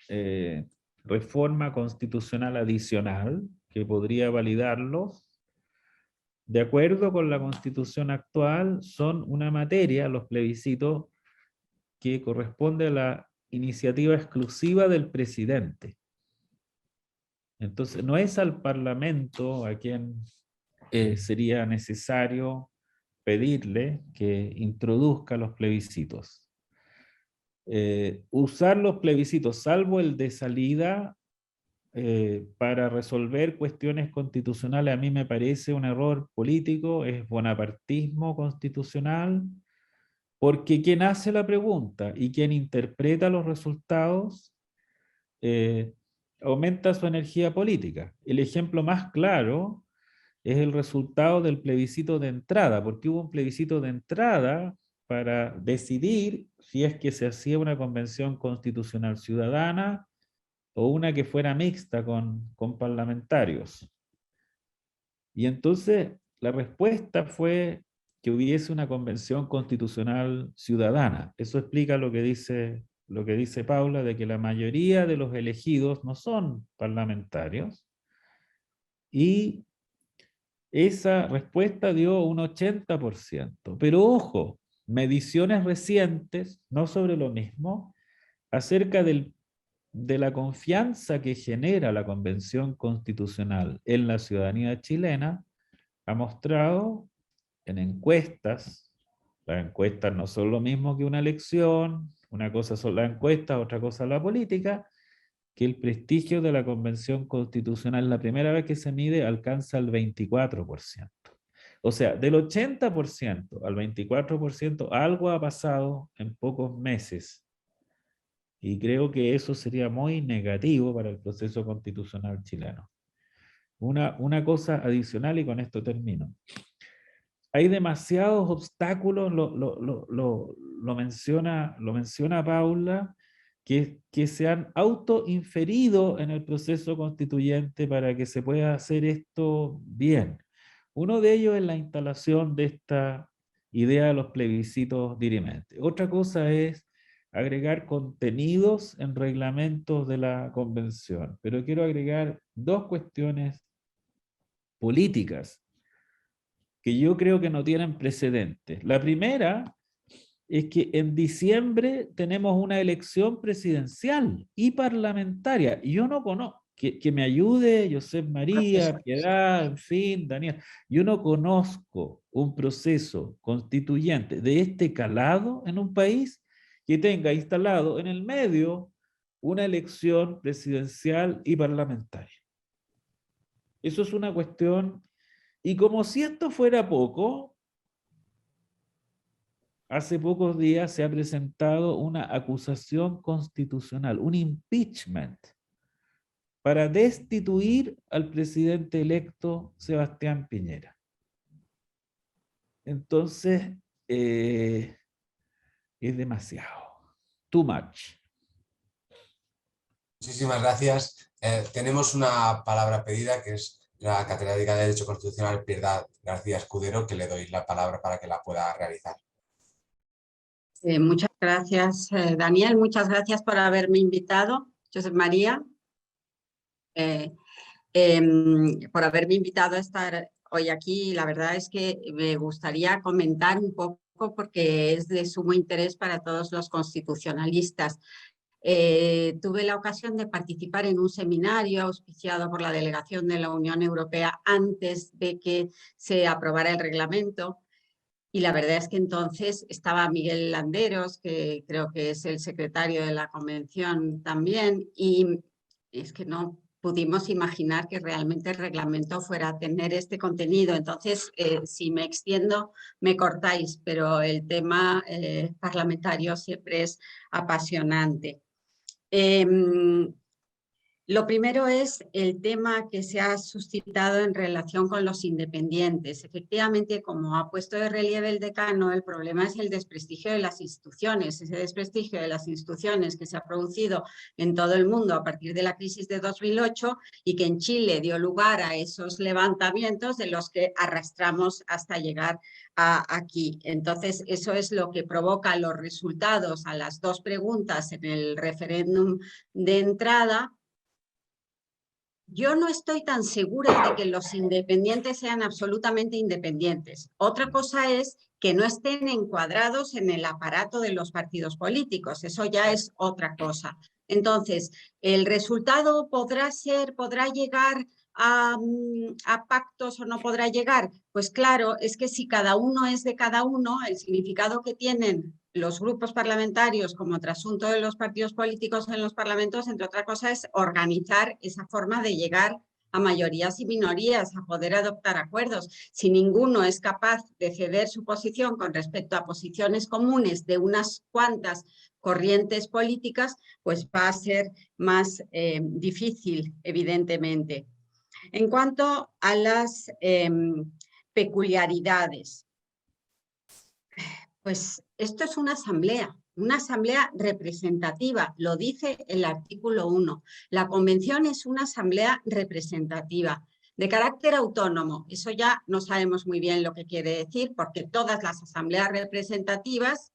reforma constitucional adicional que podría validarlos, de acuerdo con la Constitución actual, son una materia, los plebiscitos, que corresponde a la iniciativa exclusiva del presidente. Entonces, no es al Parlamento a quien sería necesario pedirle que introduzca los plebiscitos. Usar los plebiscitos, salvo el de salida, para resolver cuestiones constitucionales, a mí me parece un error político, es bonapartismo constitucional, porque quien hace la pregunta y quien interpreta los resultados aumenta su energía política. El ejemplo más claro es el resultado del plebiscito de entrada, porque hubo un plebiscito de entrada para decidir si es que se hacía una convención constitucional ciudadana o una que fuera mixta con parlamentarios. Y entonces la respuesta fue que hubiese una convención constitucional ciudadana. Eso explica lo que dice Paula, de que la mayoría de los elegidos no son parlamentarios, y esa respuesta dio un 80%. Pero ojo, mediciones recientes, no sobre lo mismo, acerca de la confianza que genera la Convención Constitucional en la ciudadanía chilena, ha mostrado en encuestas, las encuestas no son lo mismo que una elección, una cosa son las encuestas, otra cosa la política, que el prestigio de la Convención Constitucional, la primera vez que se mide, alcanza el 24%. O sea, del 80% al 24%, algo ha pasado en pocos meses. Y creo que eso sería muy negativo para el proceso constitucional chileno. Una cosa adicional, y con esto termino. Hay demasiados obstáculos, lo menciona Paula, que se han autoinferido en el proceso constituyente para que se pueda hacer esto bien. Uno de ellos es la instalación de esta idea de los plebiscitos dirimentes. Otra cosa es agregar contenidos en reglamentos de la convención. Pero quiero agregar dos cuestiones políticas que yo creo que no tienen precedentes. La primera es que en diciembre tenemos una elección presidencial y parlamentaria. Y yo no conozco, que me ayude Josep María, Piedad, en fin, Daniel. Yo no conozco un proceso constituyente de este calado en un país que tenga instalado en el medio una elección presidencial y parlamentaria. Eso es una cuestión, y como si esto fuera poco, hace pocos días se ha presentado una acusación constitucional, un impeachment, para destituir al presidente electo Sebastián Piñera. Entonces, es demasiado. Too much. Muchísimas gracias. Tenemos una palabra pedida, que es la catedrática de Derecho Constitucional Piedad García Escudero, que le doy la palabra para que la pueda realizar. Muchas gracias, Daniel. Muchas gracias por haberme invitado, Josep María, por haberme invitado a estar hoy aquí. La verdad es que me gustaría comentar un poco, porque es de sumo interés para todos los constitucionalistas. Tuve la ocasión de participar en un seminario auspiciado por la delegación de la Unión Europea antes de que se aprobara el reglamento. Y la verdad es que entonces estaba Miguel Landeros, que creo que es el secretario de la convención también, y es que no pudimos imaginar que realmente el reglamento fuera a tener este contenido. Entonces, si me extiendo, me cortáis, pero el tema parlamentario siempre es apasionante. Lo primero es el tema que se ha suscitado en relación con los independientes. Efectivamente, como ha puesto de relieve el decano, el problema es el desprestigio de las instituciones. Ese desprestigio de las instituciones que se ha producido en todo el mundo a partir de la crisis de 2008 y que en Chile dio lugar a esos levantamientos de los que arrastramos hasta llegar aquí. Entonces, eso es lo que provoca los resultados a las dos preguntas en el referéndum de entrada. Yo no estoy tan segura de que los independientes sean absolutamente independientes. Otra cosa es que no estén encuadrados en el aparato de los partidos políticos. Eso ya es otra cosa. Entonces, ¿el resultado podrá llegar a pactos o no podrá llegar? Pues claro, es que si cada uno es de cada uno, el significado que tienen los grupos parlamentarios como trasunto de los partidos políticos en los parlamentos, entre otras cosas, es organizar esa forma de llegar a mayorías y minorías, a poder adoptar acuerdos. Si ninguno es capaz de ceder su posición con respecto a posiciones comunes de unas cuantas corrientes políticas, pues va a ser más difícil, evidentemente. En cuanto a las peculiaridades, pues esto es una asamblea representativa, lo dice el artículo 1. La convención es una asamblea representativa de carácter autónomo. Eso ya no sabemos muy bien lo que quiere decir, porque todas las asambleas representativas,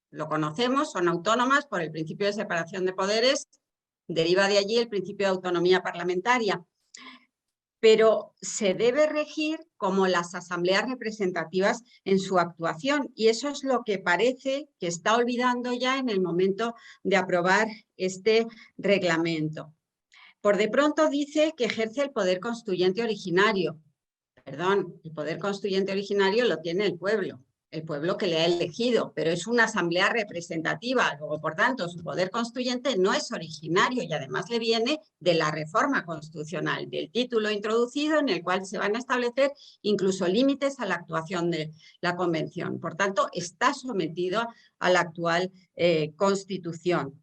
lo conocemos, son autónomas por el principio de separación de poderes, deriva de allí el principio de autonomía parlamentaria. Pero se debe regir como las asambleas representativas en su actuación, y eso es lo que parece que está olvidando ya en el momento de aprobar este reglamento. Por de pronto dice que ejerce el poder constituyente originario. Perdón, el poder constituyente originario lo tiene el pueblo que le ha elegido, pero es una asamblea representativa, luego por tanto su poder constituyente no es originario y además le viene de la reforma constitucional, del título introducido en el cual se van a establecer incluso límites a la actuación de la convención. Por tanto, está sometido a la actual constitución.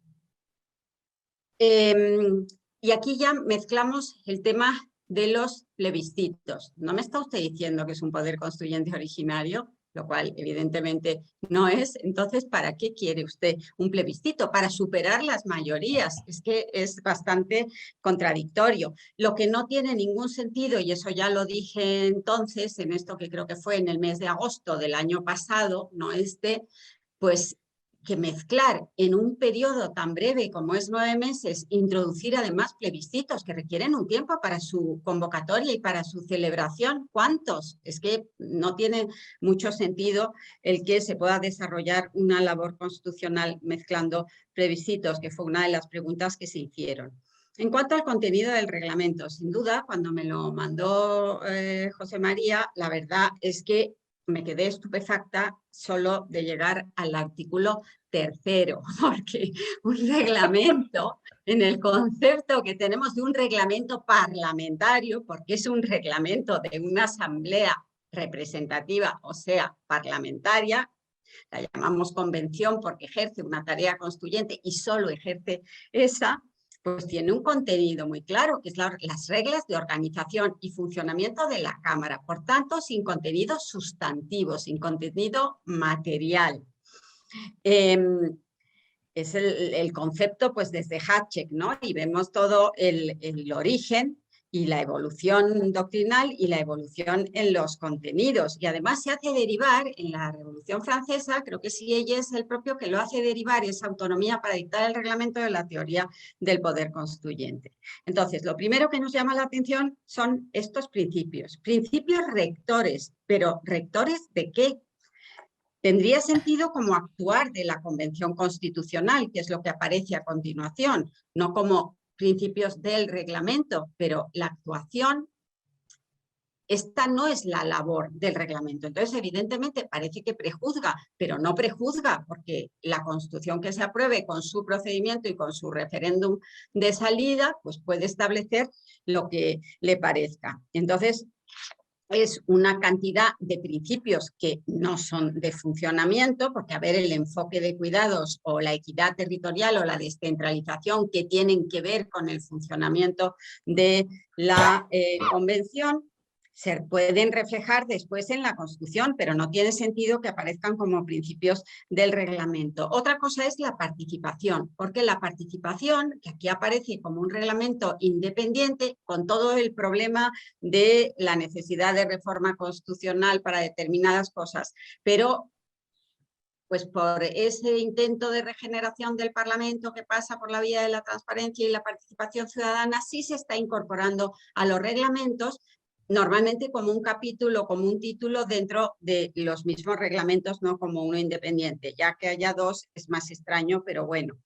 Y aquí ya mezclamos el tema de los plebiscitos. No me está usted diciendo que es un poder constituyente originario, lo cual evidentemente no es. Entonces, ¿para qué quiere usted un plebiscito? Para superar las mayorías. Es que es bastante contradictorio. Lo que no tiene ningún sentido, y eso ya lo dije entonces, en esto que creo que fue en el mes de agosto del año pasado, no pues que mezclar en un periodo tan breve como es 9 meses, introducir además plebiscitos que requieren un tiempo para su convocatoria y para su celebración. ¿Cuántos? Es que no tiene mucho sentido el que se pueda desarrollar una labor constitucional mezclando plebiscitos, que fue una de las preguntas que se hicieron. En cuanto al contenido del reglamento, sin duda, cuando me lo mandó José María, la verdad es que me quedé estupefacta solo de llegar al artículo 3º, porque un reglamento, en el concepto que tenemos de un reglamento parlamentario, porque es un reglamento de una asamblea representativa, o sea, parlamentaria, la llamamos convención porque ejerce una tarea constituyente y solo ejerce esa, pues tiene un contenido muy claro, que es las reglas de organización y funcionamiento de la Cámara. Por tanto, sin contenido sustantivo, sin contenido material. Es el concepto, pues desde Hatchek, ¿no? Y vemos todo el origen y la evolución doctrinal y la evolución en los contenidos. Y además se hace derivar en la Revolución Francesa, creo que sí, ella es el propio que lo hace derivar, esa autonomía para dictar el reglamento de la teoría del poder constituyente. Entonces, lo primero que nos llama la atención son estos principios. Principios rectores, pero ¿rectores de qué? Tendría sentido como actuar de la Convención Constitucional, que es lo que aparece a continuación, no como principios del reglamento, pero la actuación esta no es la labor del reglamento. Entonces, evidentemente, parece que prejuzga, pero no prejuzga, porque la Constitución que se apruebe con su procedimiento y con su referéndum de salida, pues puede establecer lo que le parezca. Entonces, es una cantidad de principios que no son de funcionamiento, porque a ver, el enfoque de cuidados o la equidad territorial o la descentralización que tienen que ver con el funcionamiento de la convención, se pueden reflejar después en la Constitución, pero no tiene sentido que aparezcan como principios del reglamento. Otra cosa es la participación, porque la participación, que aquí aparece como un reglamento independiente, con todo el problema de la necesidad de reforma constitucional para determinadas cosas, pero pues por ese intento de regeneración del Parlamento que pasa por la vía de la transparencia y la participación ciudadana, sí se está incorporando a los reglamentos, normalmente como un capítulo, como un título dentro de los mismos reglamentos, no como uno independiente. Ya que haya dos es más extraño, pero bueno.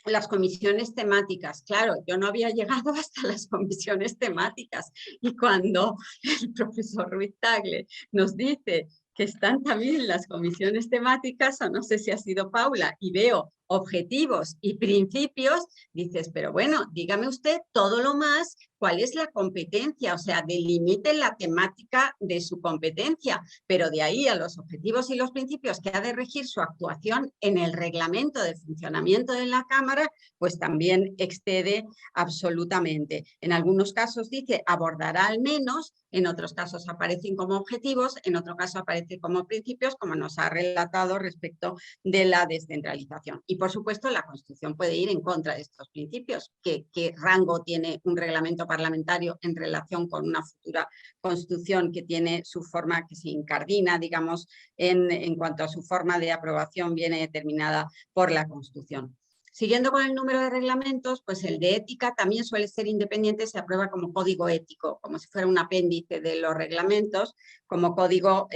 Las comisiones temáticas, claro, yo no había llegado hasta las comisiones temáticas y cuando el profesor Ruiz Tagle nos dice que están también las comisiones temáticas, o no sé si ha sido Paula, y veo objetivos y principios, dices, pero bueno, dígame usted todo lo más, ¿cuál es la competencia? O sea, delimite la temática de su competencia, pero de ahí a los objetivos y los principios que ha de regir su actuación en el reglamento de funcionamiento de la Cámara, pues también excede absolutamente. En algunos casos dice abordará al menos, en otros casos aparecen como objetivos, en otro caso aparecen como principios, como nos ha relatado respecto de la descentralización. Y por supuesto la Constitución puede ir en contra de estos principios. ¿Qué rango tiene un reglamento parlamentario en relación con una futura Constitución que tiene su forma, que se incardina, digamos, en cuanto a su forma de aprobación viene determinada por la Constitución? Siguiendo con el número de reglamentos, pues el de ética también suele ser independiente, se aprueba como código ético, como si fuera un apéndice de los reglamentos, como código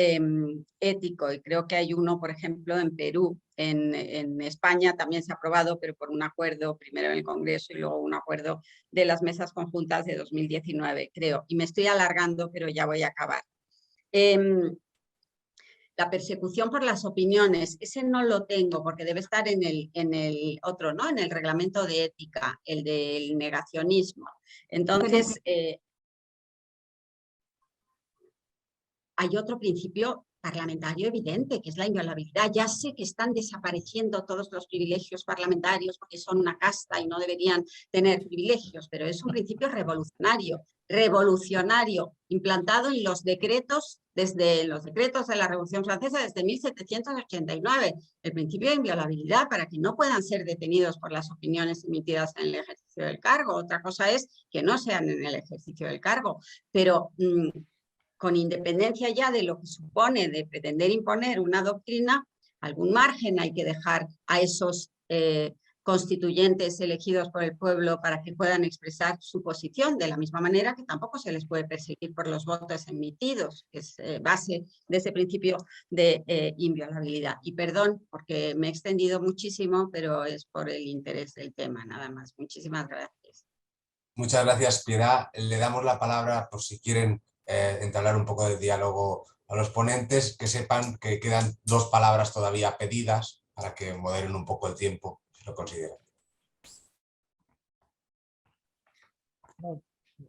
ético. Y creo que hay uno, por ejemplo, en Perú, en España también se ha aprobado, pero por un acuerdo, primero en el Congreso y luego un acuerdo de las mesas conjuntas de 2019, creo. Y me estoy alargando, pero ya voy a acabar. La persecución por las opiniones, ese no lo tengo porque debe estar en el otro, ¿no? En el reglamento de ética, el del negacionismo. Entonces, hay otro principio parlamentario evidente, que es la inviolabilidad. Ya sé que están desapareciendo todos los privilegios parlamentarios porque son una casta y no deberían tener privilegios, pero es un principio revolucionario, implantado en los decretos, desde los decretos de la Revolución Francesa desde 1789, el principio de inviolabilidad para que no puedan ser detenidos por las opiniones emitidas en el ejercicio del cargo. Otra cosa es que no sean en el ejercicio del cargo, pero con independencia ya de lo que supone de pretender imponer una doctrina, algún margen hay que dejar a esos constituyentes elegidos por el pueblo para que puedan expresar su posición, de la misma manera que tampoco se les puede perseguir por los votos emitidos, que es base de ese principio de inviolabilidad. Y perdón, porque me he extendido muchísimo, pero es por el interés del tema, nada más. Muchísimas gracias. Muchas gracias, Piedad. Le damos la palabra por si quieren entablar un poco de diálogo a los ponentes, que sepan que quedan 2 palabras todavía pedidas para que moderen un poco el tiempo, si lo consideran.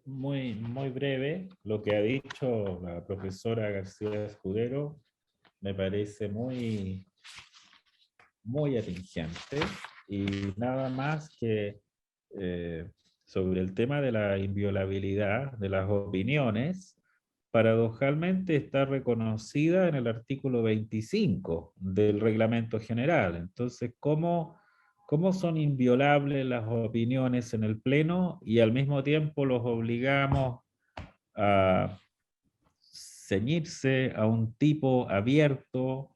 Muy, muy breve, lo que ha dicho la profesora García Escudero me parece muy, muy atingente, y nada más que sobre el tema de la inviolabilidad de las opiniones, paradojalmente está reconocida en el artículo 25 del Reglamento General. Entonces, ¿cómo son inviolables las opiniones en el Pleno y al mismo tiempo los obligamos a ceñirse a un tipo abierto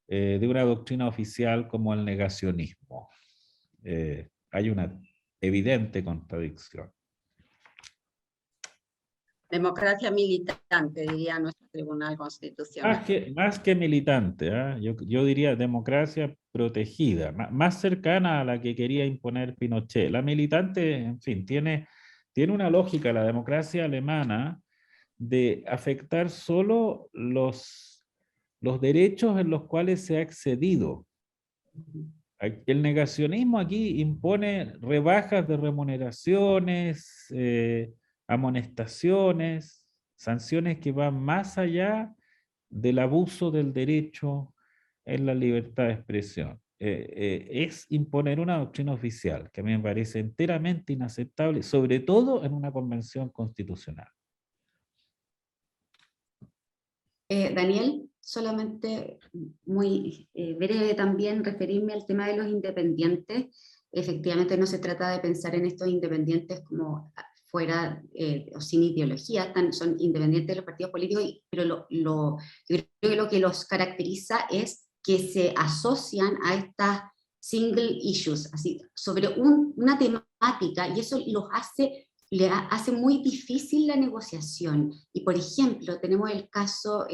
de una doctrina oficial como el negacionismo? Hay una evidente contradicción. Democracia militante, diría nuestro Tribunal Constitucional. Más que militante, ¿eh? Yo diría democracia protegida, más cercana a la que quería imponer Pinochet. La militante, en fin, tiene tiene una lógica la democracia alemana de afectar solo los derechos en los cuales se ha accedido. El negacionismo aquí impone rebajas de remuneraciones, amonestaciones, sanciones que van más allá del abuso del derecho en la libertad de expresión. Es imponer una doctrina oficial que a mí me parece enteramente inaceptable, sobre todo en una convención constitucional. Daniel, solamente muy breve también referirme al tema de los independientes. Efectivamente no se trata de pensar en estos independientes como fuera o sin ideología, son independientes de los partidos políticos, pero yo creo que lo que los caracteriza es que se asocian a estas single issues, así, sobre una temática, y eso le hace muy difícil la negociación. Y por ejemplo, tenemos el caso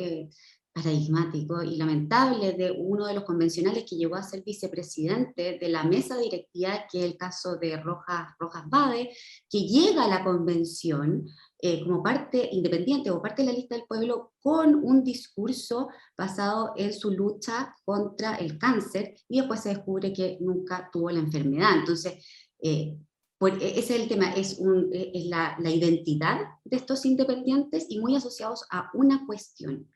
paradigmático y lamentable de uno de los convencionales que llegó a ser vicepresidente de la mesa directiva, que es el caso de Rojas Bade, que llega a la convención como parte independiente o parte de la lista del pueblo con un discurso basado en su lucha contra el cáncer, y después se descubre que nunca tuvo la enfermedad. Entonces, ese es el tema, es la identidad de estos independientes y muy asociados a una cuestión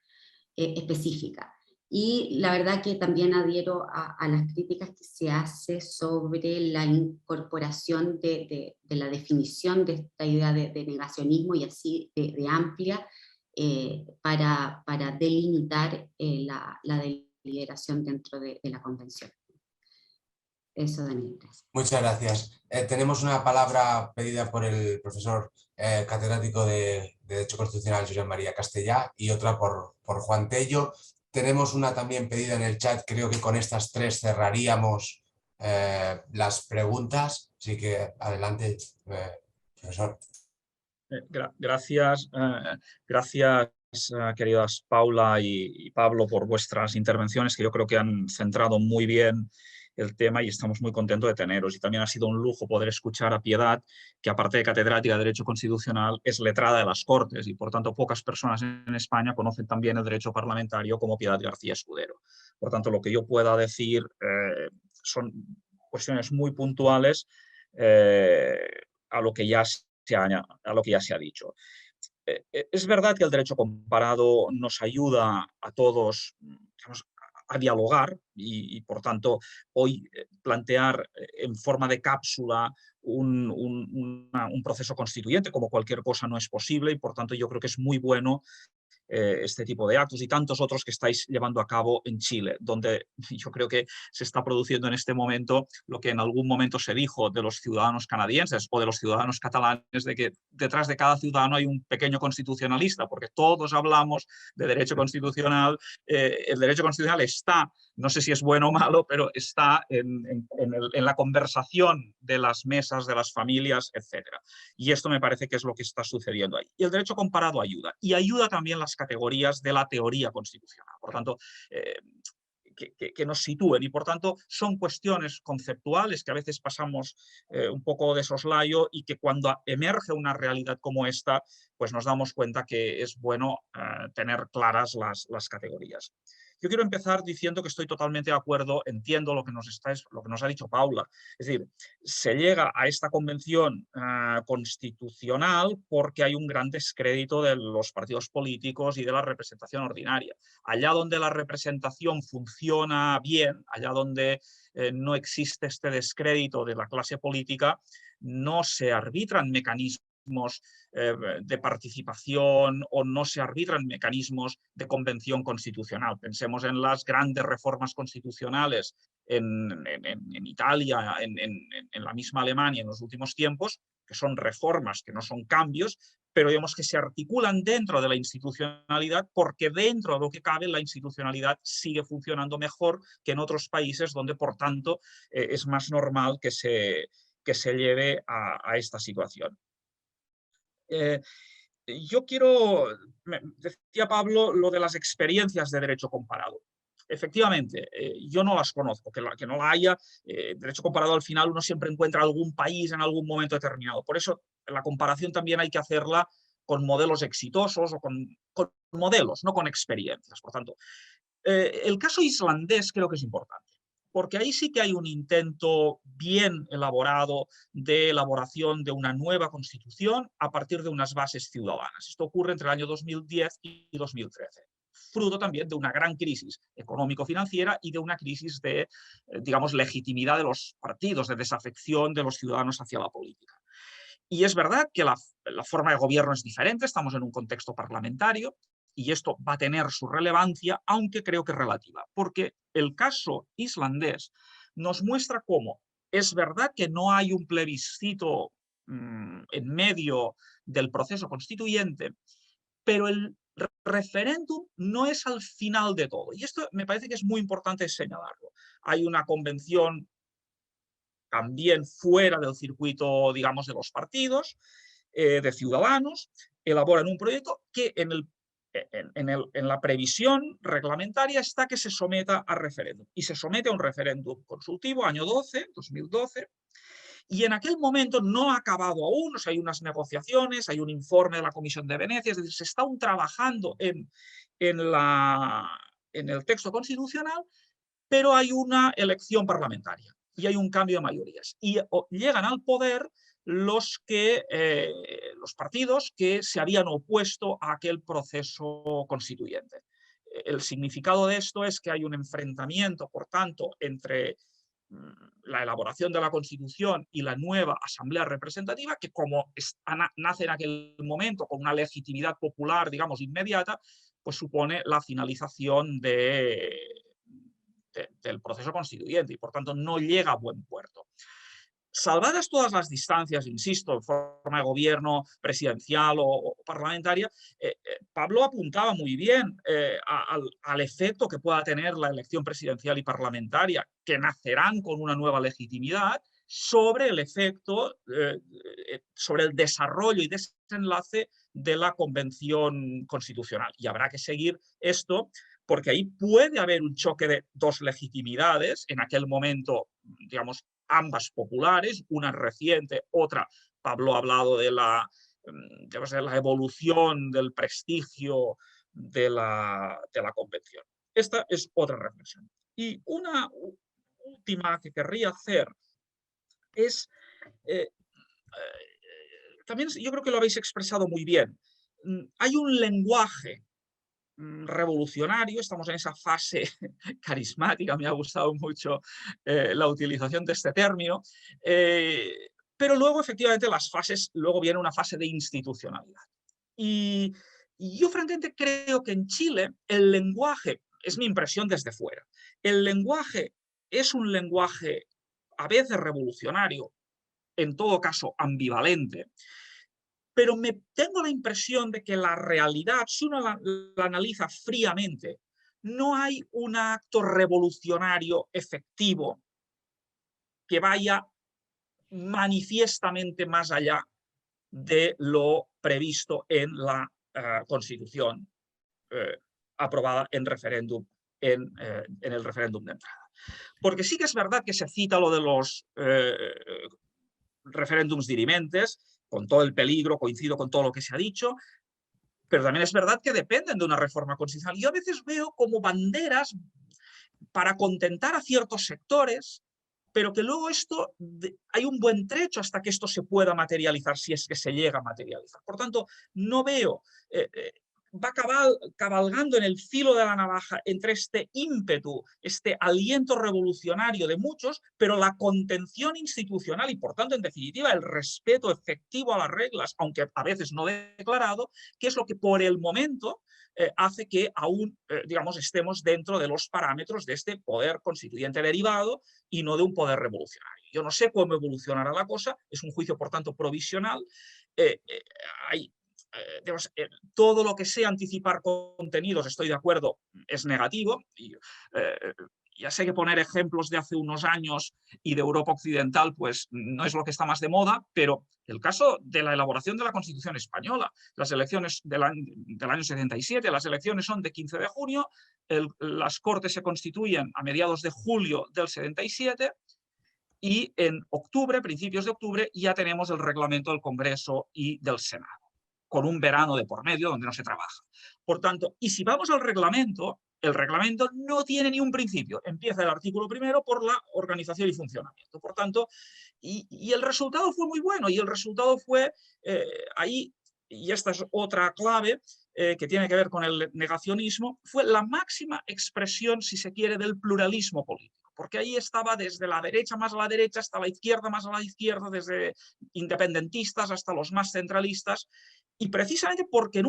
específica. Y la verdad que también adhiero a las críticas que se hace sobre la incorporación de la definición de esta idea de negacionismo y así de amplia para delimitar la deliberación dentro de la convención. Eso, Daniel, gracias. Muchas gracias. Tenemos una palabra pedida por el profesor catedrático de Derecho Constitucional, Josep María Castellà, y otra por Juan Tello. Tenemos una también pedida en el chat. Creo que con estas tres cerraríamos las preguntas. Así que adelante, profesor. Gracias, queridas Paula y Pablo, por vuestras intervenciones, que yo creo que han centrado muy bien el tema y estamos muy contentos de teneros. Y también ha sido un lujo poder escuchar a Piedad, que aparte de catedrática de Derecho Constitucional, es letrada de las Cortes y por tanto pocas personas en España conocen también el derecho parlamentario como Piedad García Escudero. Por tanto, lo que yo pueda decir son cuestiones muy puntuales a lo que ya se ha dicho. Es verdad que el derecho comparado nos ayuda a todos, digamos, a dialogar y por tanto hoy plantear en forma de cápsula un proceso constituyente como cualquier cosa no es posible, y por tanto yo creo que es muy bueno este tipo de actos y tantos otros que estáis llevando a cabo en Chile, donde yo creo que se está produciendo en este momento lo que en algún momento se dijo de los ciudadanos canadienses o de los ciudadanos catalanes, de que detrás de cada ciudadano hay un pequeño constitucionalista, porque todos hablamos de derecho constitucional. El derecho constitucional está, no sé si es bueno o malo, pero está en la conversación de las mesas, de las familias, etc. Y esto me parece que es lo que está sucediendo ahí. Y el derecho comparado ayuda. Y ayuda también las categorías de la teoría constitucional. Por tanto, que nos sitúen, y por tanto son cuestiones conceptuales que a veces pasamos un poco de soslayo, y que cuando emerge una realidad como esta, pues nos damos cuenta que es bueno tener claras las categorías. Yo quiero empezar diciendo que estoy totalmente de acuerdo, entiendo lo que nos ha dicho Paula. Es decir, se llega a esta convención constitucional porque hay un gran descrédito de los partidos políticos y de la representación ordinaria. Allá donde la representación funciona bien, allá donde no existe este descrédito de la clase política, no se arbitran mecanismos de participación o no se arbitran mecanismos de convención constitucional. Pensemos en las grandes reformas constitucionales en Italia, en la misma Alemania en los últimos tiempos, que son reformas, que no son cambios, pero digamos que se articulan dentro de la institucionalidad, porque dentro de lo que cabe la institucionalidad sigue funcionando mejor que en otros países donde, por tanto, es más normal que se lleve a esta situación. Yo decía Pablo lo de las experiencias de derecho comparado. Efectivamente, yo no las conozco, que no la haya. Derecho comparado, al final uno siempre encuentra algún país en algún momento determinado. Por eso la comparación también hay que hacerla con modelos exitosos o con modelos, no con experiencias. Por tanto, el caso islandés creo que es importante, porque ahí sí que hay un intento bien elaborado de elaboración de una nueva constitución a partir de unas bases ciudadanas. Esto ocurre entre el año 2010 y 2013. Fruto también de una gran crisis económico-financiera y de una crisis de, digamos, legitimidad de los partidos, de desafección de los ciudadanos hacia la política. Y es verdad que la forma de gobierno es diferente, estamos en un contexto parlamentario y esto va a tener su relevancia, aunque creo que es relativa, porque el caso islandés nos muestra cómo es verdad que no hay un plebiscito en medio del proceso constituyente, pero el referéndum no es al final de todo. Y esto me parece que es muy importante señalarlo. Hay una convención también fuera del circuito, digamos, de los partidos, de ciudadanos, elaboran un proyecto que en la previsión reglamentaria está que se someta a referéndum. Y se somete a un referéndum consultivo, año 2012, y en aquel momento no ha acabado aún, o sea, hay unas negociaciones, hay un informe de la Comisión de Venecia, es decir, se está aún trabajando en el texto constitucional, pero hay una elección parlamentaria y hay un cambio de mayorías. Y llegan al poder los partidos que se habían opuesto a aquel proceso constituyente. El significado de esto es que hay un enfrentamiento, por tanto, entre la elaboración de la Constitución y la nueva Asamblea Representativa, que como nace en aquel momento con una legitimidad popular, digamos, inmediata, pues supone la finalización del proceso constituyente y, por tanto, no llega a buen puerto. Salvadas todas las distancias, insisto, en forma de gobierno presidencial o parlamentaria, Pablo apuntaba muy bien al efecto que pueda tener la elección presidencial y parlamentaria, que nacerán con una nueva legitimidad, sobre el efecto, sobre el desarrollo y desenlace de la Convención Constitucional. Y habrá que seguir esto, porque ahí puede haber un choque de dos legitimidades, en aquel momento, digamos, ambas populares, una reciente, otra, Pablo ha hablado de la evolución del prestigio de la convención. Esta es otra reflexión. Y una última que querría hacer es, también yo creo que lo habéis expresado muy bien, hay un lenguaje revolucionario, estamos en esa fase carismática, me ha gustado mucho la utilización de este término, pero luego efectivamente luego viene una fase de institucionalidad. Y yo francamente creo que en Chile el lenguaje, es mi impresión desde fuera, el lenguaje es un lenguaje a veces revolucionario, en todo caso ambivalente, pero tengo la impresión de que la realidad, si uno la analiza fríamente, no hay un acto revolucionario efectivo que vaya manifiestamente más allá de lo previsto en la Constitución aprobada en el referéndum de entrada. Porque sí que es verdad que se cita lo de los referéndums dirimentes, con todo el peligro, coincido con todo lo que se ha dicho, pero también es verdad que dependen de una reforma constitucional. Yo a veces veo como banderas para contentar a ciertos sectores, pero que luego hay un buen trecho hasta que esto se pueda materializar, si es que se llega a materializar. Por tanto, no veo, va cabalgando en el filo de la navaja entre este ímpetu, este aliento revolucionario de muchos, pero la contención institucional y, por tanto, en definitiva, el respeto efectivo a las reglas, aunque a veces no declarado, que es lo que por el momento hace que aún, digamos, estemos dentro de los parámetros de este poder constituyente derivado y no de un poder revolucionario. Yo no sé cómo evolucionará la cosa, es un juicio, por tanto, provisional. Todo lo que sea anticipar contenidos, estoy de acuerdo, es negativo. Ya sé que poner ejemplos de hace unos años y de Europa Occidental pues no es lo que está más de moda, pero el caso de la elaboración de la Constitución española, las elecciones del año 77, las elecciones son de 15 de junio, las Cortes se constituyen a mediados de julio del 77 y en octubre, principios de octubre, ya tenemos el reglamento del Congreso y del Senado, con un verano de por medio donde no se trabaja. Por tanto, y si vamos al reglamento, el reglamento no tiene ni un principio. Empieza el artículo primero por la organización y funcionamiento. Por tanto, y el resultado fue muy bueno, y el resultado fue ahí, y esta es otra clave que tiene que ver con el negacionismo, fue la máxima expresión, si se quiere, del pluralismo político. Porque ahí estaba desde la derecha más a la derecha hasta la izquierda más a la izquierda, desde independentistas hasta los más centralistas, y precisamente porque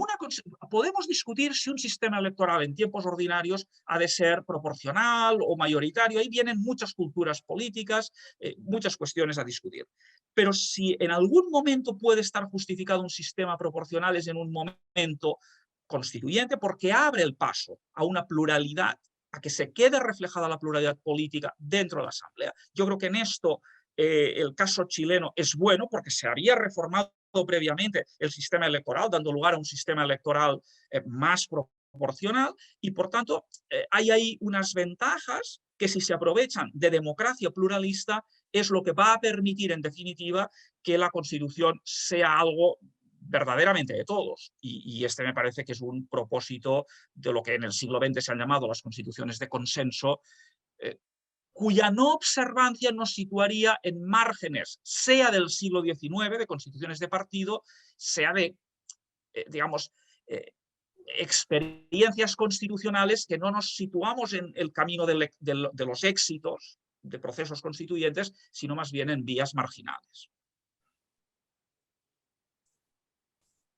podemos discutir si un sistema electoral en tiempos ordinarios ha de ser proporcional o mayoritario, ahí vienen muchas culturas políticas, muchas cuestiones a discutir. Pero si en algún momento puede estar justificado un sistema proporcional es en un momento constituyente, porque abre el paso a una pluralidad, a que se quede reflejada la pluralidad política dentro de la Asamblea. Yo creo que en esto el caso chileno es bueno porque se había reformado previamente el sistema electoral, dando lugar a un sistema electoral más proporcional, y por tanto hay ahí unas ventajas que, si se aprovechan de democracia pluralista, es lo que va a permitir en definitiva que la Constitución sea algo verdaderamente de todos, y este me parece que es un propósito de lo que en el siglo XX se han llamado las constituciones de consenso, cuya no observancia nos situaría en márgenes, sea del siglo XIX, de constituciones de partido, sea de, digamos, experiencias constitucionales que no nos situamos en el camino de los éxitos de procesos constituyentes, sino más bien en vías marginales.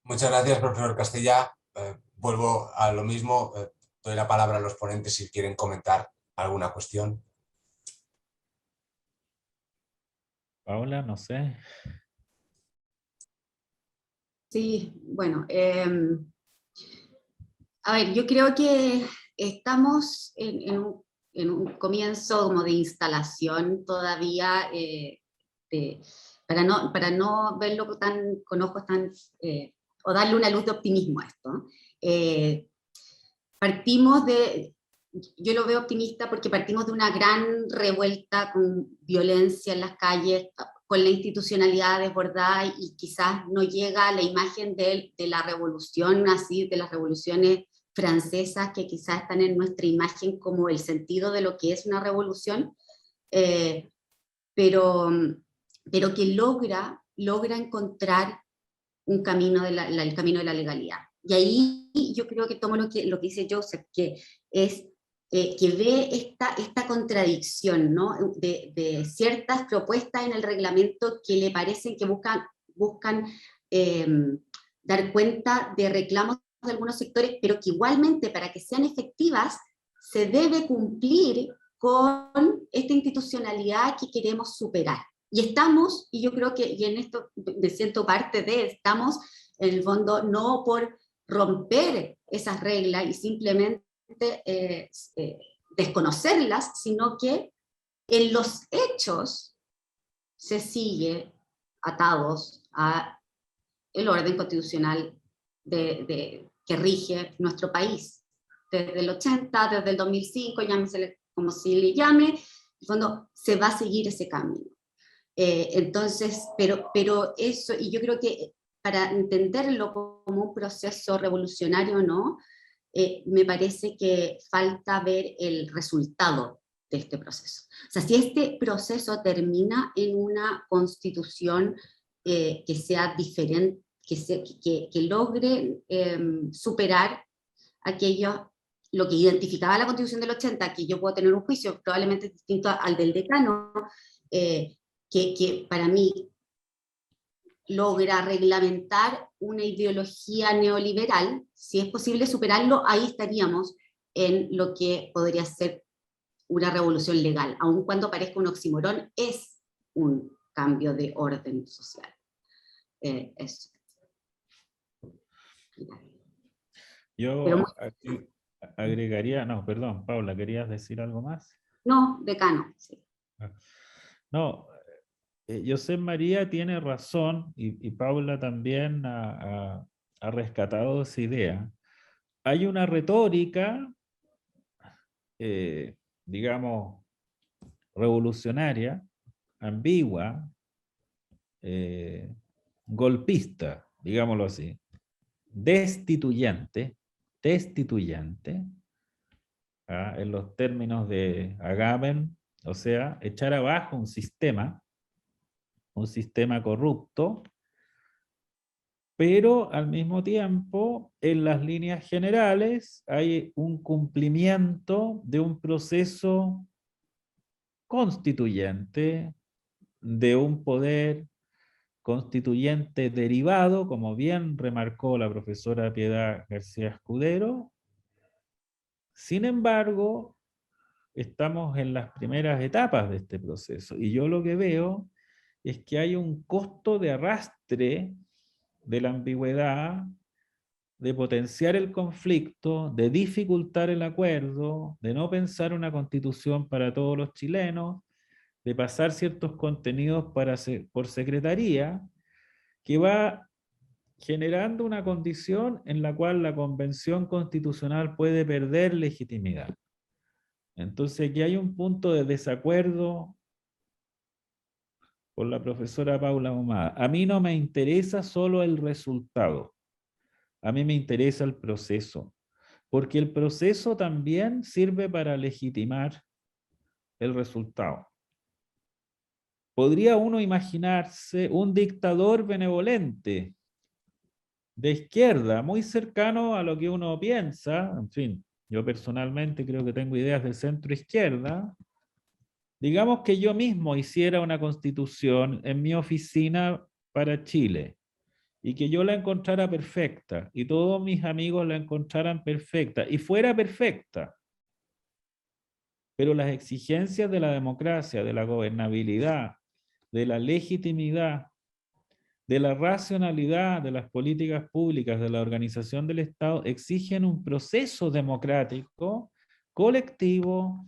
Muchas gracias, profesor Castellà. Vuelvo a lo mismo. Doy la palabra a los ponentes si quieren comentar alguna cuestión. Paula, no sé. Sí, bueno, a ver, yo creo que estamos en un comienzo como de instalación todavía, para no verlo con ojos tan, o darle una luz de optimismo a esto. Yo lo veo optimista porque partimos de una gran revuelta con violencia en las calles, con la institucionalidad desbordada, y quizás no llega a la imagen de la revolución, así, de las revoluciones francesas, que quizás están en nuestra imagen como el sentido de lo que es una revolución, pero que logra encontrar un camino, el camino de la legalidad. Y ahí yo creo que tomo lo que dice Joseph, que es que ve esta contradicción, ¿no? de ciertas propuestas en el reglamento que le parecen que buscan dar cuenta de reclamos de algunos sectores, pero que igualmente, para que sean efectivas, se debe cumplir con esta institucionalidad que queremos superar. Y yo creo que, y en esto me siento parte estamos en el fondo no por romper esas reglas y simplemente desconocerlas, sino que en los hechos se sigue atados a el orden constitucional que rige nuestro país. Desde el 80, desde el 2005, llámese como se le llame, en el fondo se va a seguir ese camino. Entonces, pero eso, y yo creo que para entenderlo como un proceso revolucionario, ¿no? Me parece que falta ver el resultado de este proceso. O sea, si este proceso termina en una constitución que sea diferente, que logre superar lo que identificaba la Constitución del 80, que yo puedo tener un juicio probablemente distinto al del decano, que para mí logra reglamentar una ideología neoliberal. Si es posible superarlo, ahí estaríamos en lo que podría ser una revolución legal, aun cuando parezca un oxímoron, es un cambio de orden social. Eso. Yo agregaría, no, perdón, Paula, ¿querías decir algo más? No, decano, sí. No, José María tiene razón, y Paula también ha rescatado esa idea. Hay una retórica, digamos, revolucionaria, ambigua, golpista, digámoslo así, destituyente, en los términos de Agamben, o sea, echar abajo un sistema corrupto, pero al mismo tiempo, en las líneas generales, hay un cumplimiento de un proceso constituyente, de un poder constituyente derivado, como bien remarcó la profesora Piedad García Escudero. Sin embargo, estamos en las primeras etapas de este proceso, y yo lo que veo es que hay un costo de arrastre de la ambigüedad, de potenciar el conflicto, de dificultar el acuerdo, de no pensar una constitución para todos los chilenos, de pasar ciertos contenidos por secretaría, que va generando una condición en la cual la Convención Constitucional puede perder legitimidad. Entonces aquí hay un punto de desacuerdo con la profesora Paula Ahumada. A mí no me interesa solo el resultado, a mí me interesa el proceso, porque el proceso también sirve para legitimar el resultado. ¿Podría uno imaginarse un dictador benevolente de izquierda, muy cercano a lo que uno piensa? En fin, yo personalmente creo que tengo ideas de centro izquierda. Digamos que yo mismo hiciera una constitución en mi oficina para Chile y que yo la encontrara perfecta y todos mis amigos la encontraran perfecta y fuera perfecta. Pero las exigencias de la democracia, de la gobernabilidad, de la legitimidad, de la racionalidad de las políticas públicas, de la organización del Estado, exigen un proceso democrático, colectivo,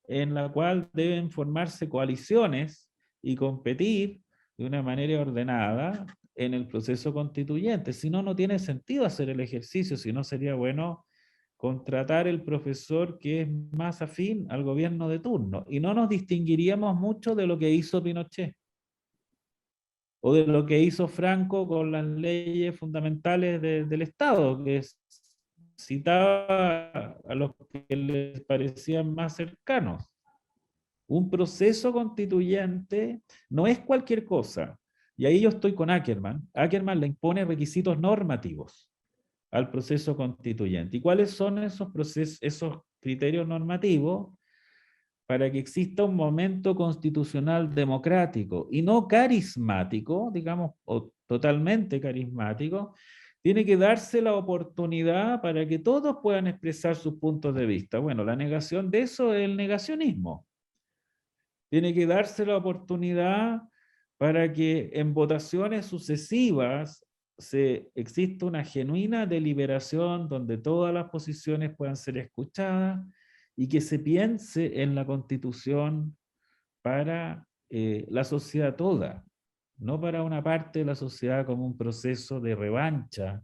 en la cual deben formarse coaliciones y competir de una manera ordenada en el proceso constituyente. Si no, no tiene sentido hacer el ejercicio, si no sería bueno contratar el profesor que es más afín al gobierno de turno, y no nos distinguiríamos mucho de lo que hizo Pinochet o de lo que hizo Franco con las leyes fundamentales del Estado, que citaba a los que les parecían más cercanos. Un proceso constituyente no es cualquier cosa, y ahí yo estoy con Ackerman. Ackerman le impone requisitos normativos al proceso constituyente. ¿Y cuáles son esos criterios normativos? Para que exista un momento constitucional democrático y no carismático, digamos, o totalmente carismático, tiene que darse la oportunidad para que todos puedan expresar sus puntos de vista. Bueno, la negación de eso es el negacionismo. Tiene que darse la oportunidad para que en votaciones sucesivas exista una genuina deliberación donde todas las posiciones puedan ser escuchadas y que se piense en la Constitución para la sociedad toda, no para una parte de la sociedad como un proceso de revancha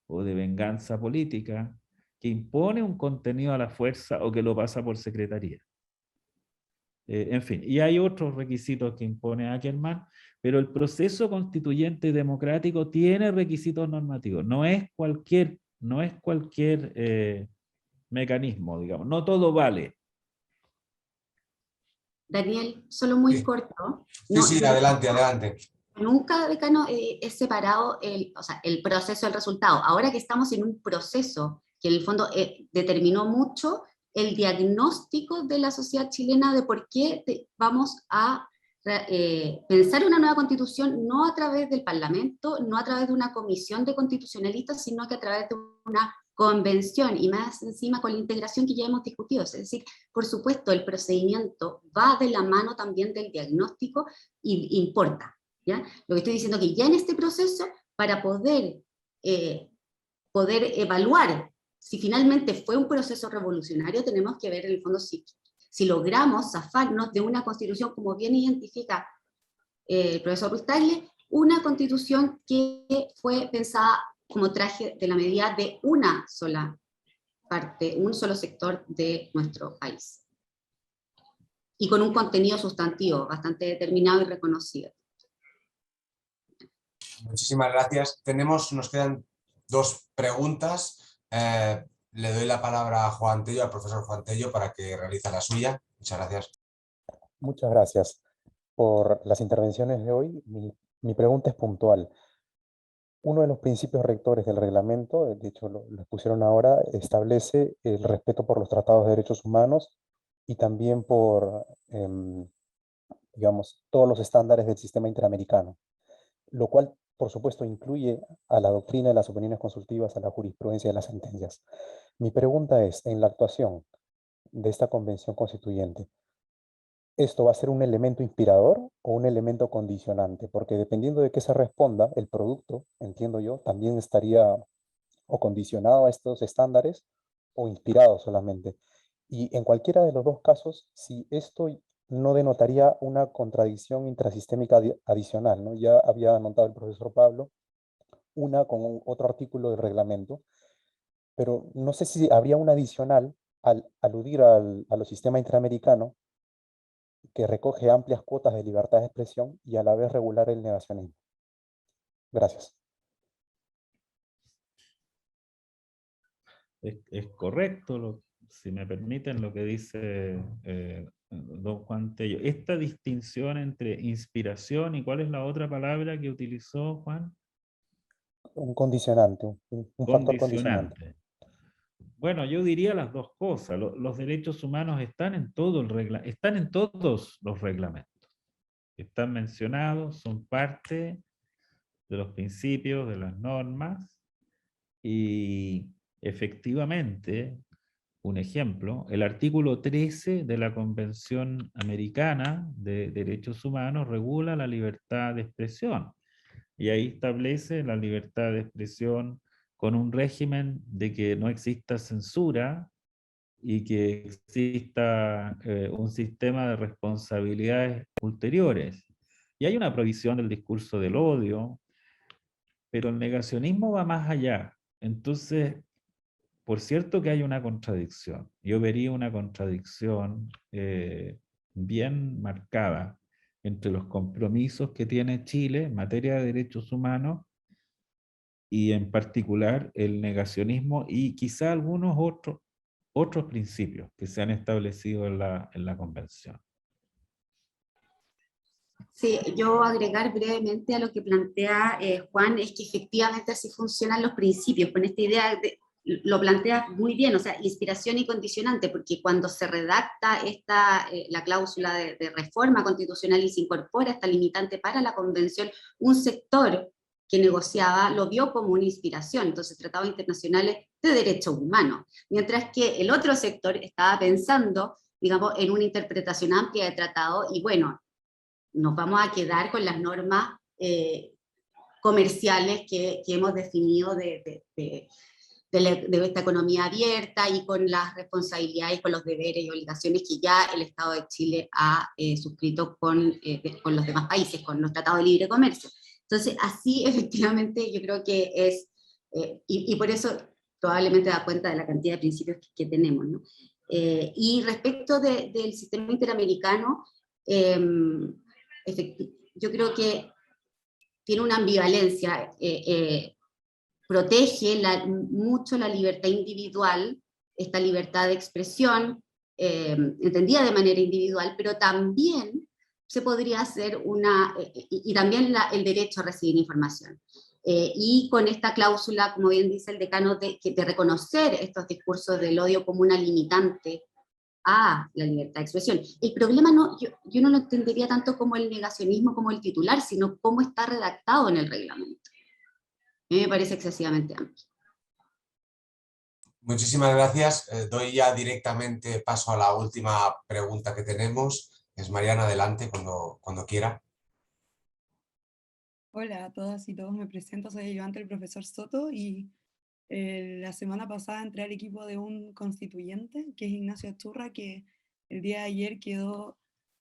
o de venganza política que impone un contenido a la fuerza o que lo pasa por secretaría. En fin, y hay otros requisitos que impone Ackerman, pero el proceso constituyente democrático tiene requisitos normativos, no es cualquier mecanismo, digamos, no todo vale. Daniel, solo muy Sí. corto. Sí, adelante. Nunca, decano, he separado el proceso del resultado. Ahora que estamos en un proceso que en el fondo determinó mucho el diagnóstico de la sociedad chilena de por qué vamos a pensar una nueva constitución no a través del Parlamento, no a través de una comisión de constitucionalistas, sino que a través de una convención, y más encima con la integración que ya hemos discutido. Es decir, por supuesto, el procedimiento va de la mano también del diagnóstico y importa, ¿ya? Lo que estoy diciendo es que ya en este proceso, para poder evaluar si finalmente fue un proceso revolucionario, tenemos que ver en el fondo si logramos zafarnos de una constitución, como bien identifica el profesor Ruiz-Tagle, una constitución que fue pensada como traje de la medida de una sola parte, un solo sector de nuestro país. y con un contenido sustantivo bastante determinado y reconocido. Muchísimas gracias. Nos quedan 2 preguntas. Le doy la palabra a Juan Tello, al profesor Juan Tello, para que realice la suya. Muchas gracias. Muchas gracias por las intervenciones de hoy. Mi pregunta es puntual. Uno de los principios rectores del reglamento, de hecho lo expusieron ahora, establece el respeto por los tratados de derechos humanos y también por, digamos, todos los estándares del sistema interamericano, lo cual, por supuesto, incluye a la doctrina de las opiniones consultivas, a la jurisprudencia de las sentencias. Mi pregunta es, en la actuación de esta convención constituyente, ¿esto va a ser un elemento inspirador o un elemento condicionante? Porque dependiendo de qué se responda, el producto, entiendo yo, también estaría o condicionado a estos estándares o inspirado solamente. Y en cualquiera de los 2 casos, si esto no denotaría una contradicción intrasistémica adicional, ¿no? Ya había anotado el profesor Pablo una con otro artículo del reglamento, pero no sé si habría una adicional al aludir a los sistemas interamericano que recoge amplias cuotas de libertad de expresión y a la vez regular el negacionismo. Gracias. Es correcto, si me permiten, lo que dice don Juan Tello. Esta distinción entre inspiración y ¿cuál es la otra palabra que utilizó Juan? Un condicionante, un factor condicionante. Condicionante. Bueno, yo diría las 2 cosas. Los derechos humanos están en todos los reglamentos. Están mencionados, son parte de los principios, de las normas, y efectivamente, un ejemplo, el artículo 13 de la Convención Americana de Derechos Humanos regula la libertad de expresión, y ahí establece la libertad de expresión con un régimen de que no exista censura y que exista un sistema de responsabilidades ulteriores. Y hay una prohibición del discurso del odio, pero el negacionismo va más allá. Entonces, por cierto que hay una contradicción. Yo vería una contradicción bien marcada entre los compromisos que tiene Chile en materia de derechos humanos y en particular el negacionismo y quizá algunos otros principios que se han establecido en la Convención. Sí, yo agregar brevemente a lo que plantea Juan, es que efectivamente así funcionan los principios, con esta idea lo plantea muy bien, o sea, inspiración y condicionante, porque cuando se redacta la cláusula de reforma constitucional y se incorpora esta limitante para la convención, un sector que negociaba lo vio como una inspiración, entonces tratados internacionales de derechos humanos, mientras que el otro sector estaba pensando, digamos, en una interpretación amplia de tratado, y bueno, nos vamos a quedar con las normas comerciales que hemos definido de esta economía abierta y con las responsabilidades, con los deberes y obligaciones que ya el Estado de Chile ha suscrito con los demás países, con los tratados de libre comercio. Entonces, así efectivamente yo creo que es, y por eso probablemente da cuenta de la cantidad de principios que tenemos, ¿no? Y respecto del sistema interamericano, yo creo que tiene una ambivalencia, protege mucho la libertad individual, esta libertad de expresión, entendida de manera individual, pero también se podría hacer y también el derecho a recibir información. Y con esta cláusula, como bien dice el decano, de reconocer estos discursos del odio como una limitante a la libertad de expresión. El problema yo no lo entendería tanto como el negacionismo, como el titular, sino cómo está redactado en el reglamento. A mí me parece excesivamente amplio. Muchísimas gracias. Doy ya directamente paso a la última pregunta que tenemos. Es Mariana, adelante cuando quiera. Hola a todas y todos, me presento, soy ayudante del profesor Soto y la semana pasada entré al equipo de un constituyente, que es Ignacio Achurra, que el día de ayer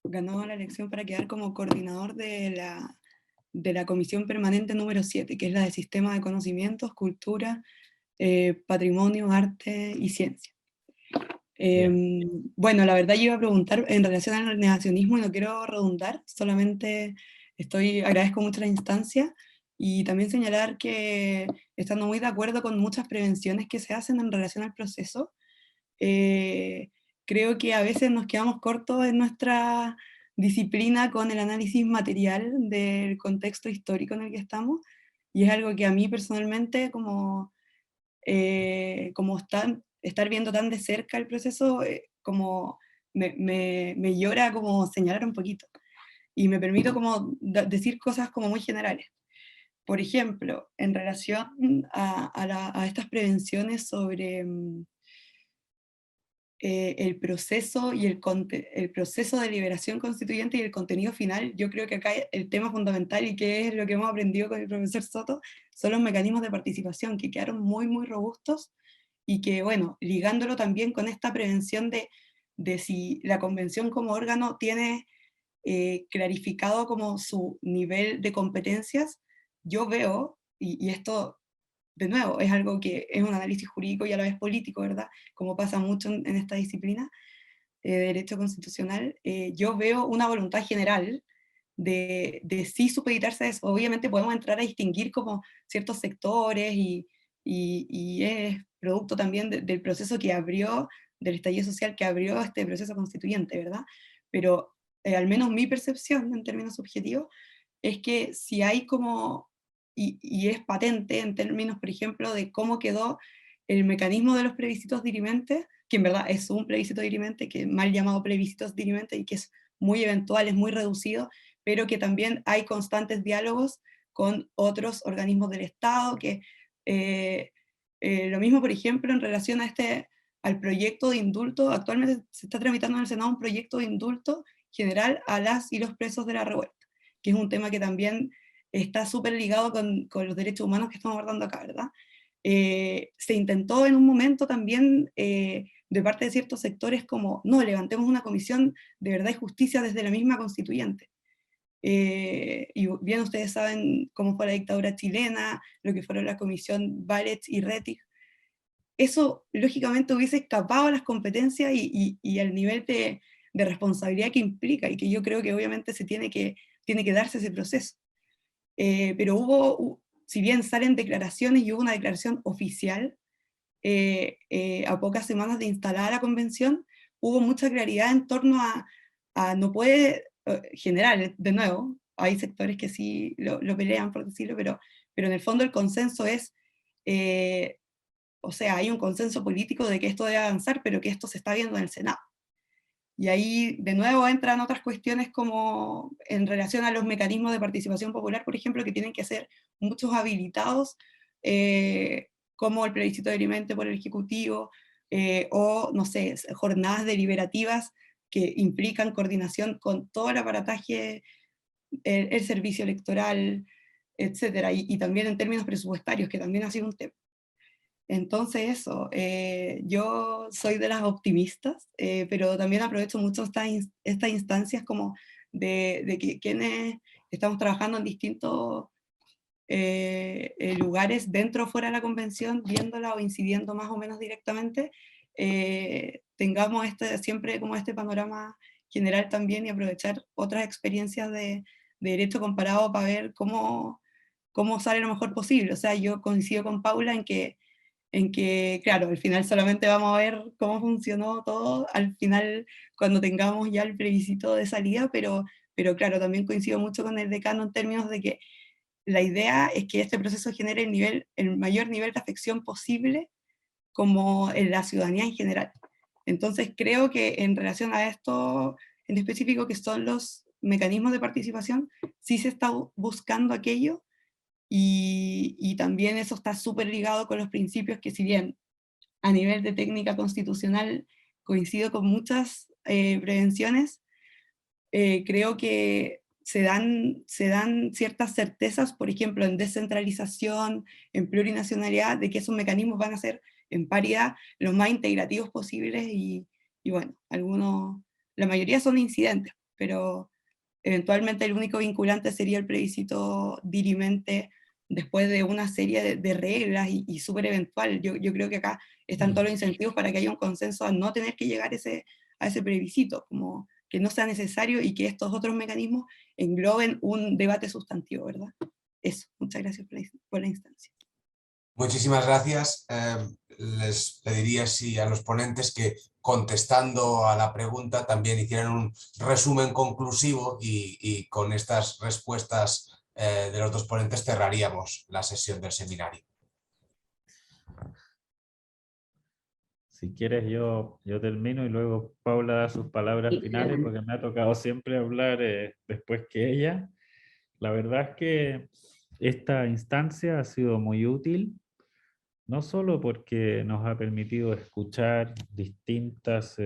ganó la elección para quedar como coordinador de la comisión permanente número 7, que es la de Sistema de Conocimientos, Cultura, Patrimonio, Arte y Ciencia. Bueno, la verdad yo iba a preguntar en relación al negacionismo y no quiero redundar, solamente agradezco mucho la instancia y también señalar que estando muy de acuerdo con muchas prevenciones que se hacen en relación al proceso, creo que a veces nos quedamos cortos en nuestra disciplina con el análisis material del contexto histórico en el que estamos, y es algo que a mí personalmente, como estar viendo tan de cerca el proceso, como me llora como señalar un poquito, y me permito como decir cosas como muy generales. Por ejemplo, en relación a estas prevenciones sobre el proceso y el proceso de liberación constituyente y el contenido final, yo creo que acá el tema fundamental, y que es lo que hemos aprendido con el profesor Soto, son los mecanismos de participación, que quedaron muy, muy robustos, y que, bueno, ligándolo también con esta prevención de si la convención como órgano tiene clarificado como su nivel de competencias, yo veo, y esto de nuevo, es algo que es un análisis jurídico y a la vez político, ¿verdad? Como pasa mucho en esta disciplina de derecho constitucional, yo veo una voluntad general de sí supeditarse a eso. Obviamente podemos entrar a distinguir como ciertos sectores y es producto también del proceso que abrió, del estallido social que abrió este proceso constituyente, ¿verdad? Pero al menos mi percepción en términos subjetivos es que si hay como, y es patente en términos, por ejemplo, de cómo quedó el mecanismo de los plebiscitos dirimentes, que en verdad es un plebiscito dirimente, que mal llamado plebiscitos dirimentes, y que es muy eventual, es muy reducido, pero que también hay constantes diálogos con otros organismos del Estado, que lo mismo, por ejemplo, en relación al proyecto de indulto, actualmente se está tramitando en el Senado un proyecto de indulto general a las y los presos de la revuelta, que es un tema que también está súper ligado con los derechos humanos que estamos abordando acá, ¿verdad? Se intentó en un momento también de parte de ciertos sectores como, no, levantemos una comisión de verdad y justicia desde la misma constituyente. Y bien ustedes saben cómo fue la dictadura chilena, lo que fueron la comisión Baret y Rettig. Eso lógicamente hubiese escapado a las competencias y al nivel de responsabilidad que implica, y que yo creo que obviamente tiene que darse ese proceso. Pero si bien salen declaraciones y hubo una declaración oficial a pocas semanas de instalada la convención, hubo mucha claridad en torno a no puede, general, de nuevo, hay sectores que sí lo pelean, por decirlo, pero en el fondo el consenso es, o sea, hay un consenso político de que esto debe avanzar, pero que esto se está viendo en el Senado. Y ahí de nuevo entran otras cuestiones como en relación a los mecanismos de participación popular, por ejemplo, que tienen que ser muchos habilitados, como el plebiscito dirimente por el Ejecutivo, o, no sé, jornadas deliberativas que implican coordinación con todo el aparataje, el servicio electoral, etcétera, y también en términos presupuestarios, que también ha sido un tema. Entonces eso, yo soy de las optimistas, pero también aprovecho mucho estas instancias como de que quienes estamos trabajando en distintos lugares dentro o fuera de la convención, viéndola o incidiendo más o menos directamente, tengamos siempre como este panorama general también, y aprovechar otras experiencias de derecho comparado para ver cómo sale lo mejor posible. O sea, yo coincido con Paula en que, claro, al final solamente vamos a ver cómo funcionó todo, al final cuando tengamos ya el plebiscito de salida, pero claro, también coincido mucho con el decano en términos de que la idea es que este proceso genere el mayor nivel de afección posible como en la ciudadanía en general. Entonces creo que en relación a esto en específico, que son los mecanismos de participación, sí se está buscando aquello. Y también eso está súper ligado con los principios que, si bien a nivel de técnica constitucional coincido con muchas prevenciones, creo que se dan ciertas certezas, por ejemplo, en descentralización, en plurinacionalidad, de que esos mecanismos van a ser en paridad los más integrativos posibles, y bueno, la mayoría son incidentes, pero eventualmente el único vinculante sería el plebiscito dirimente después de una serie de reglas y súper eventual. Yo creo que acá están todos los incentivos para que haya un consenso a no tener que llegar a ese plebiscito, como que no sea necesario y que estos otros mecanismos engloben un debate sustantivo, ¿verdad? Eso, muchas gracias por la instancia. Muchísimas gracias. Les pediría a los ponentes que, contestando a la pregunta, también hicieran un resumen conclusivo y con estas respuestas de los dos ponentes cerraríamos la sesión del seminario. Si quieres yo termino y luego Paula da sus palabras finales, porque me ha tocado siempre hablar después que ella. La verdad es que esta instancia ha sido muy útil, no solo porque nos ha permitido escuchar distintas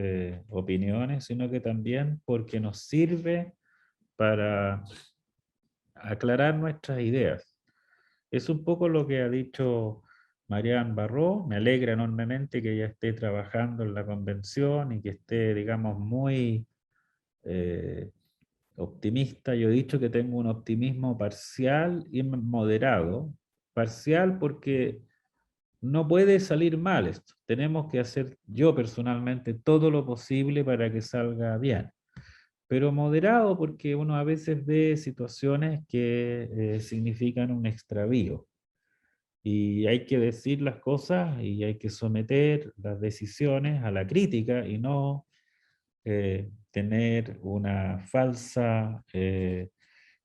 opiniones, sino que también porque nos sirve para aclarar nuestras ideas. Es un poco lo que ha dicho Marianne Barró. Me alegra enormemente que ella esté trabajando en la convención y que esté, digamos, muy optimista. Yo he dicho que tengo un optimismo parcial y moderado. Parcial porque no puede salir mal esto. Tenemos que hacer, yo personalmente, todo lo posible para que salga bien. Pero moderado porque uno a veces ve situaciones que significan un extravío. Y hay que decir las cosas y hay que someter las decisiones a la crítica y no tener una falsa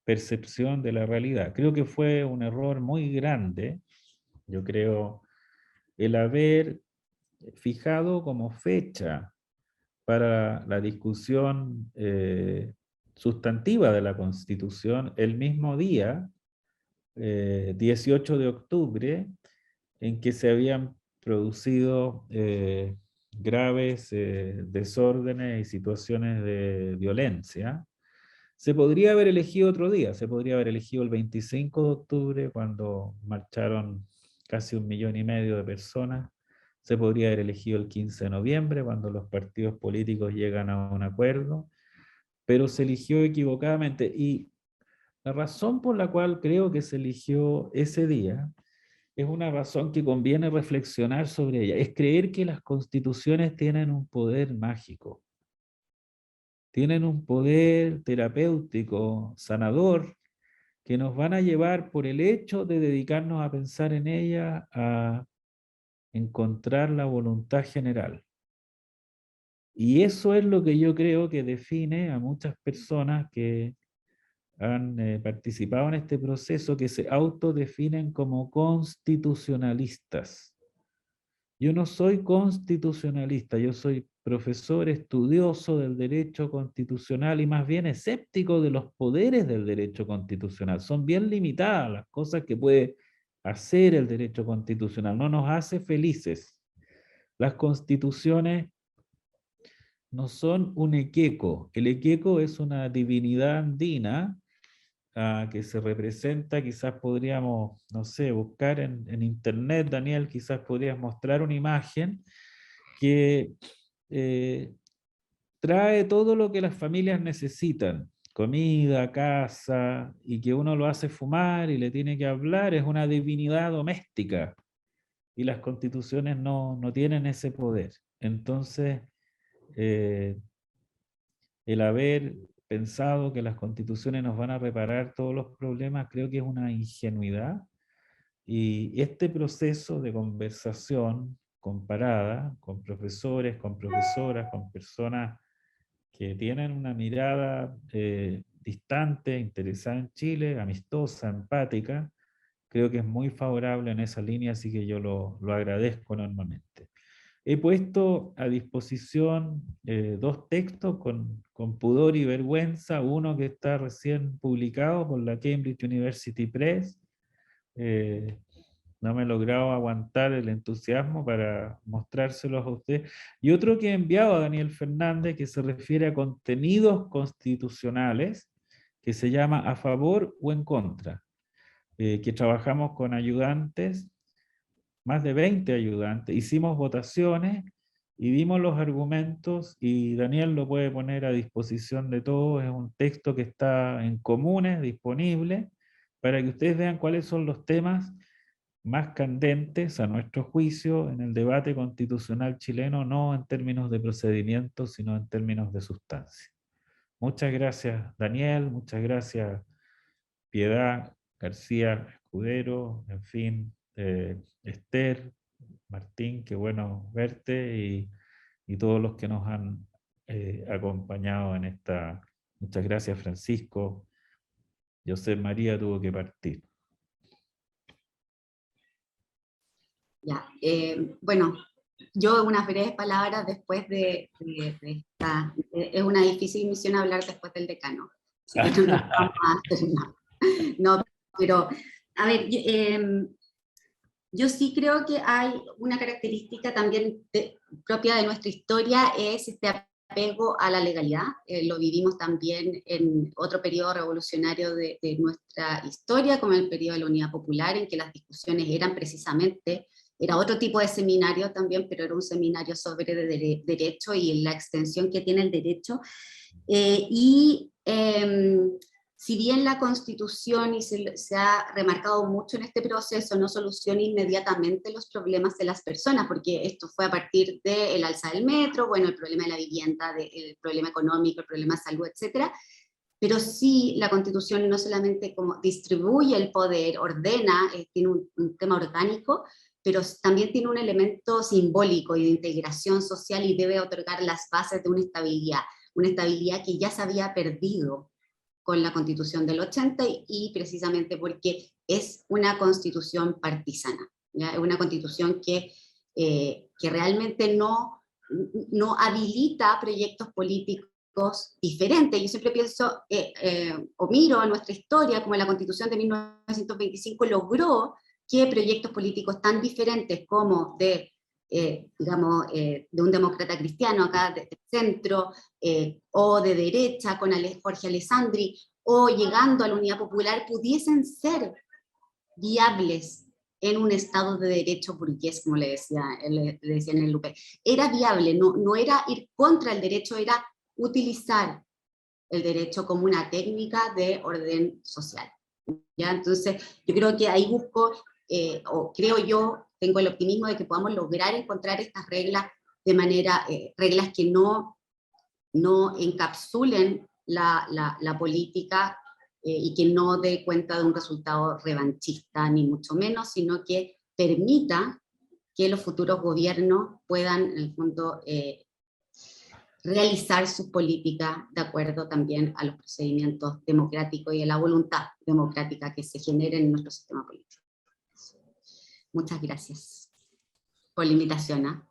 percepción de la realidad. Creo que fue un error muy grande, yo creo, el haber fijado como fecha para la discusión sustantiva de la Constitución el mismo día, 18 de octubre, en que se habían producido graves desórdenes y situaciones de violencia. Se podría haber elegido otro día, se podría haber elegido el 25 de octubre, cuando marcharon casi 1,5 millones de personas. Se podría haber elegido el 15 de noviembre, cuando los partidos políticos llegan a un acuerdo, pero se eligió equivocadamente. Y la razón por la cual creo que se eligió ese día es una razón que conviene reflexionar sobre ella. Es creer que las constituciones tienen un poder mágico. Tienen un poder terapéutico, sanador, que nos van a llevar, por el hecho de dedicarnos a pensar en ella, a encontrar la voluntad general. Y eso es lo que yo creo que define a muchas personas que han participado en este proceso, que se autodefinen como constitucionalistas. Yo no soy constitucionalista, yo soy profesor estudioso del derecho constitucional y más bien escéptico de los poderes del derecho constitucional. Son bien limitadas las cosas que puede hacer el derecho constitucional, no nos hace felices. Las constituciones no son un equeco. El equeco es una divinidad andina que se representa. Quizás podríamos, no sé, buscar en internet, Daniel, quizás podrías mostrar una imagen que trae todo lo que las familias necesitan: comida, casa, y que uno lo hace fumar y le tiene que hablar. Es una divinidad doméstica y las constituciones no tienen ese poder. Entonces, el haber pensado que las constituciones nos van a reparar todos los problemas, creo que es una ingenuidad. Y este proceso de conversación comparada con profesores, con profesoras, con personas que tienen una mirada distante, interesada en Chile, amistosa, empática, creo que es muy favorable en esa línea, así que yo lo agradezco enormemente. He puesto a disposición 2 textos con pudor y vergüenza, uno que está recién publicado por la Cambridge University Press. No me he logrado aguantar el entusiasmo para mostrárselos a usted. Y otro que he enviado a Daniel Fernández, que se refiere a contenidos constitucionales, que se llama A favor o en contra, que trabajamos con ayudantes, más de 20 ayudantes, hicimos votaciones y dimos los argumentos, y Daniel lo puede poner a disposición de todos. Es un texto que está en comunes, disponible, para que ustedes vean cuáles son los temas más candentes a nuestro juicio en el debate constitucional chileno, no en términos de procedimiento, sino en términos de sustancia. Muchas gracias, Daniel, muchas gracias, Piedad, García, Escudero, en fin, Esther, Martín, qué bueno verte, y todos los que nos han acompañado en esta. Muchas gracias, Francisco. José María tuvo que partir. Ya, bueno, yo unas breves palabras después de esta. Es una difícil misión hablar después del decano. Así que no nos vamos a hacer nada. No, pero, a ver, yo sí creo que hay una característica también propia de nuestra historia, es este apego a la legalidad. Lo vivimos también en otro periodo revolucionario de nuestra historia, como el periodo de la Unidad Popular, en que las discusiones eran precisamente, era otro tipo de seminario también, pero era un seminario sobre derecho y la extensión que tiene el derecho. Si bien la Constitución, y se ha remarcado mucho en este proceso, no soluciona inmediatamente los problemas de las personas, porque esto fue a partir del alza del metro, bueno, el problema de la vivienda, el problema económico, el problema de salud, etcétera, pero sí la Constitución no solamente como distribuye el poder, ordena, tiene un tema orgánico, pero también tiene un elemento simbólico y de integración social y debe otorgar las bases de una estabilidad que ya se había perdido con la Constitución del 80 y precisamente porque es una constitución partisana, ¿ya? Es una constitución que realmente no habilita proyectos políticos diferentes. Yo siempre pienso, o miro a nuestra historia, como la Constitución de 1925 logró que proyectos políticos tan diferentes como de un demócrata cristiano acá de centro, o de derecha con Jorge Alessandri, o llegando a la Unidad Popular, pudiesen ser viables en un Estado de derecho burgués, como le decían en el Lupe. Era viable, no era ir contra el derecho, era utilizar el derecho como una técnica de orden social, ¿ya? Entonces, yo creo que ahí tengo el optimismo de que podamos lograr encontrar estas reglas de manera, reglas que no encapsulen la política y que no dé cuenta de un resultado revanchista, ni mucho menos, sino que permita que los futuros gobiernos puedan, en el fondo, realizar sus políticas de acuerdo también a los procedimientos democráticos y a la voluntad democrática que se genere en nuestro sistema político. Muchas gracias por la invitación.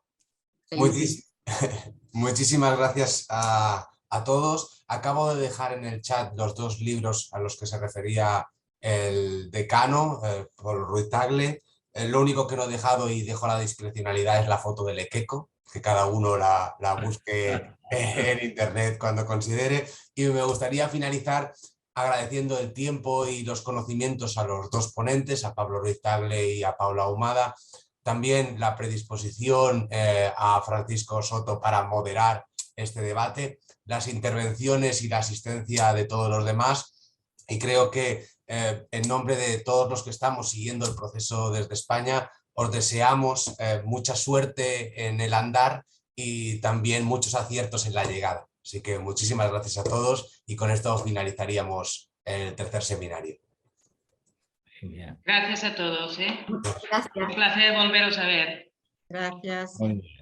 Muchísimas gracias a todos. Acabo de dejar en el chat los dos libros a los que se refería el decano, por Ruiz Tagle. Lo único que no he dejado, y dejo la discrecionalidad, es la foto del Ekeko, que cada uno la busque en internet cuando considere. Y me gustaría finalizar agradeciendo el tiempo y los conocimientos a los dos ponentes, a Pablo Ruiz Tagle y a Paula Ahumada. También la predisposición a Francisco Soto para moderar este debate, las intervenciones y la asistencia de todos los demás. Y creo que en nombre de todos los que estamos siguiendo el proceso desde España, os deseamos mucha suerte en el andar y también muchos aciertos en la llegada. Así que muchísimas gracias a todos, y con esto finalizaríamos el tercer seminario. Gracias a todos. Gracias. Un placer volveros a ver. Gracias. Muy bien.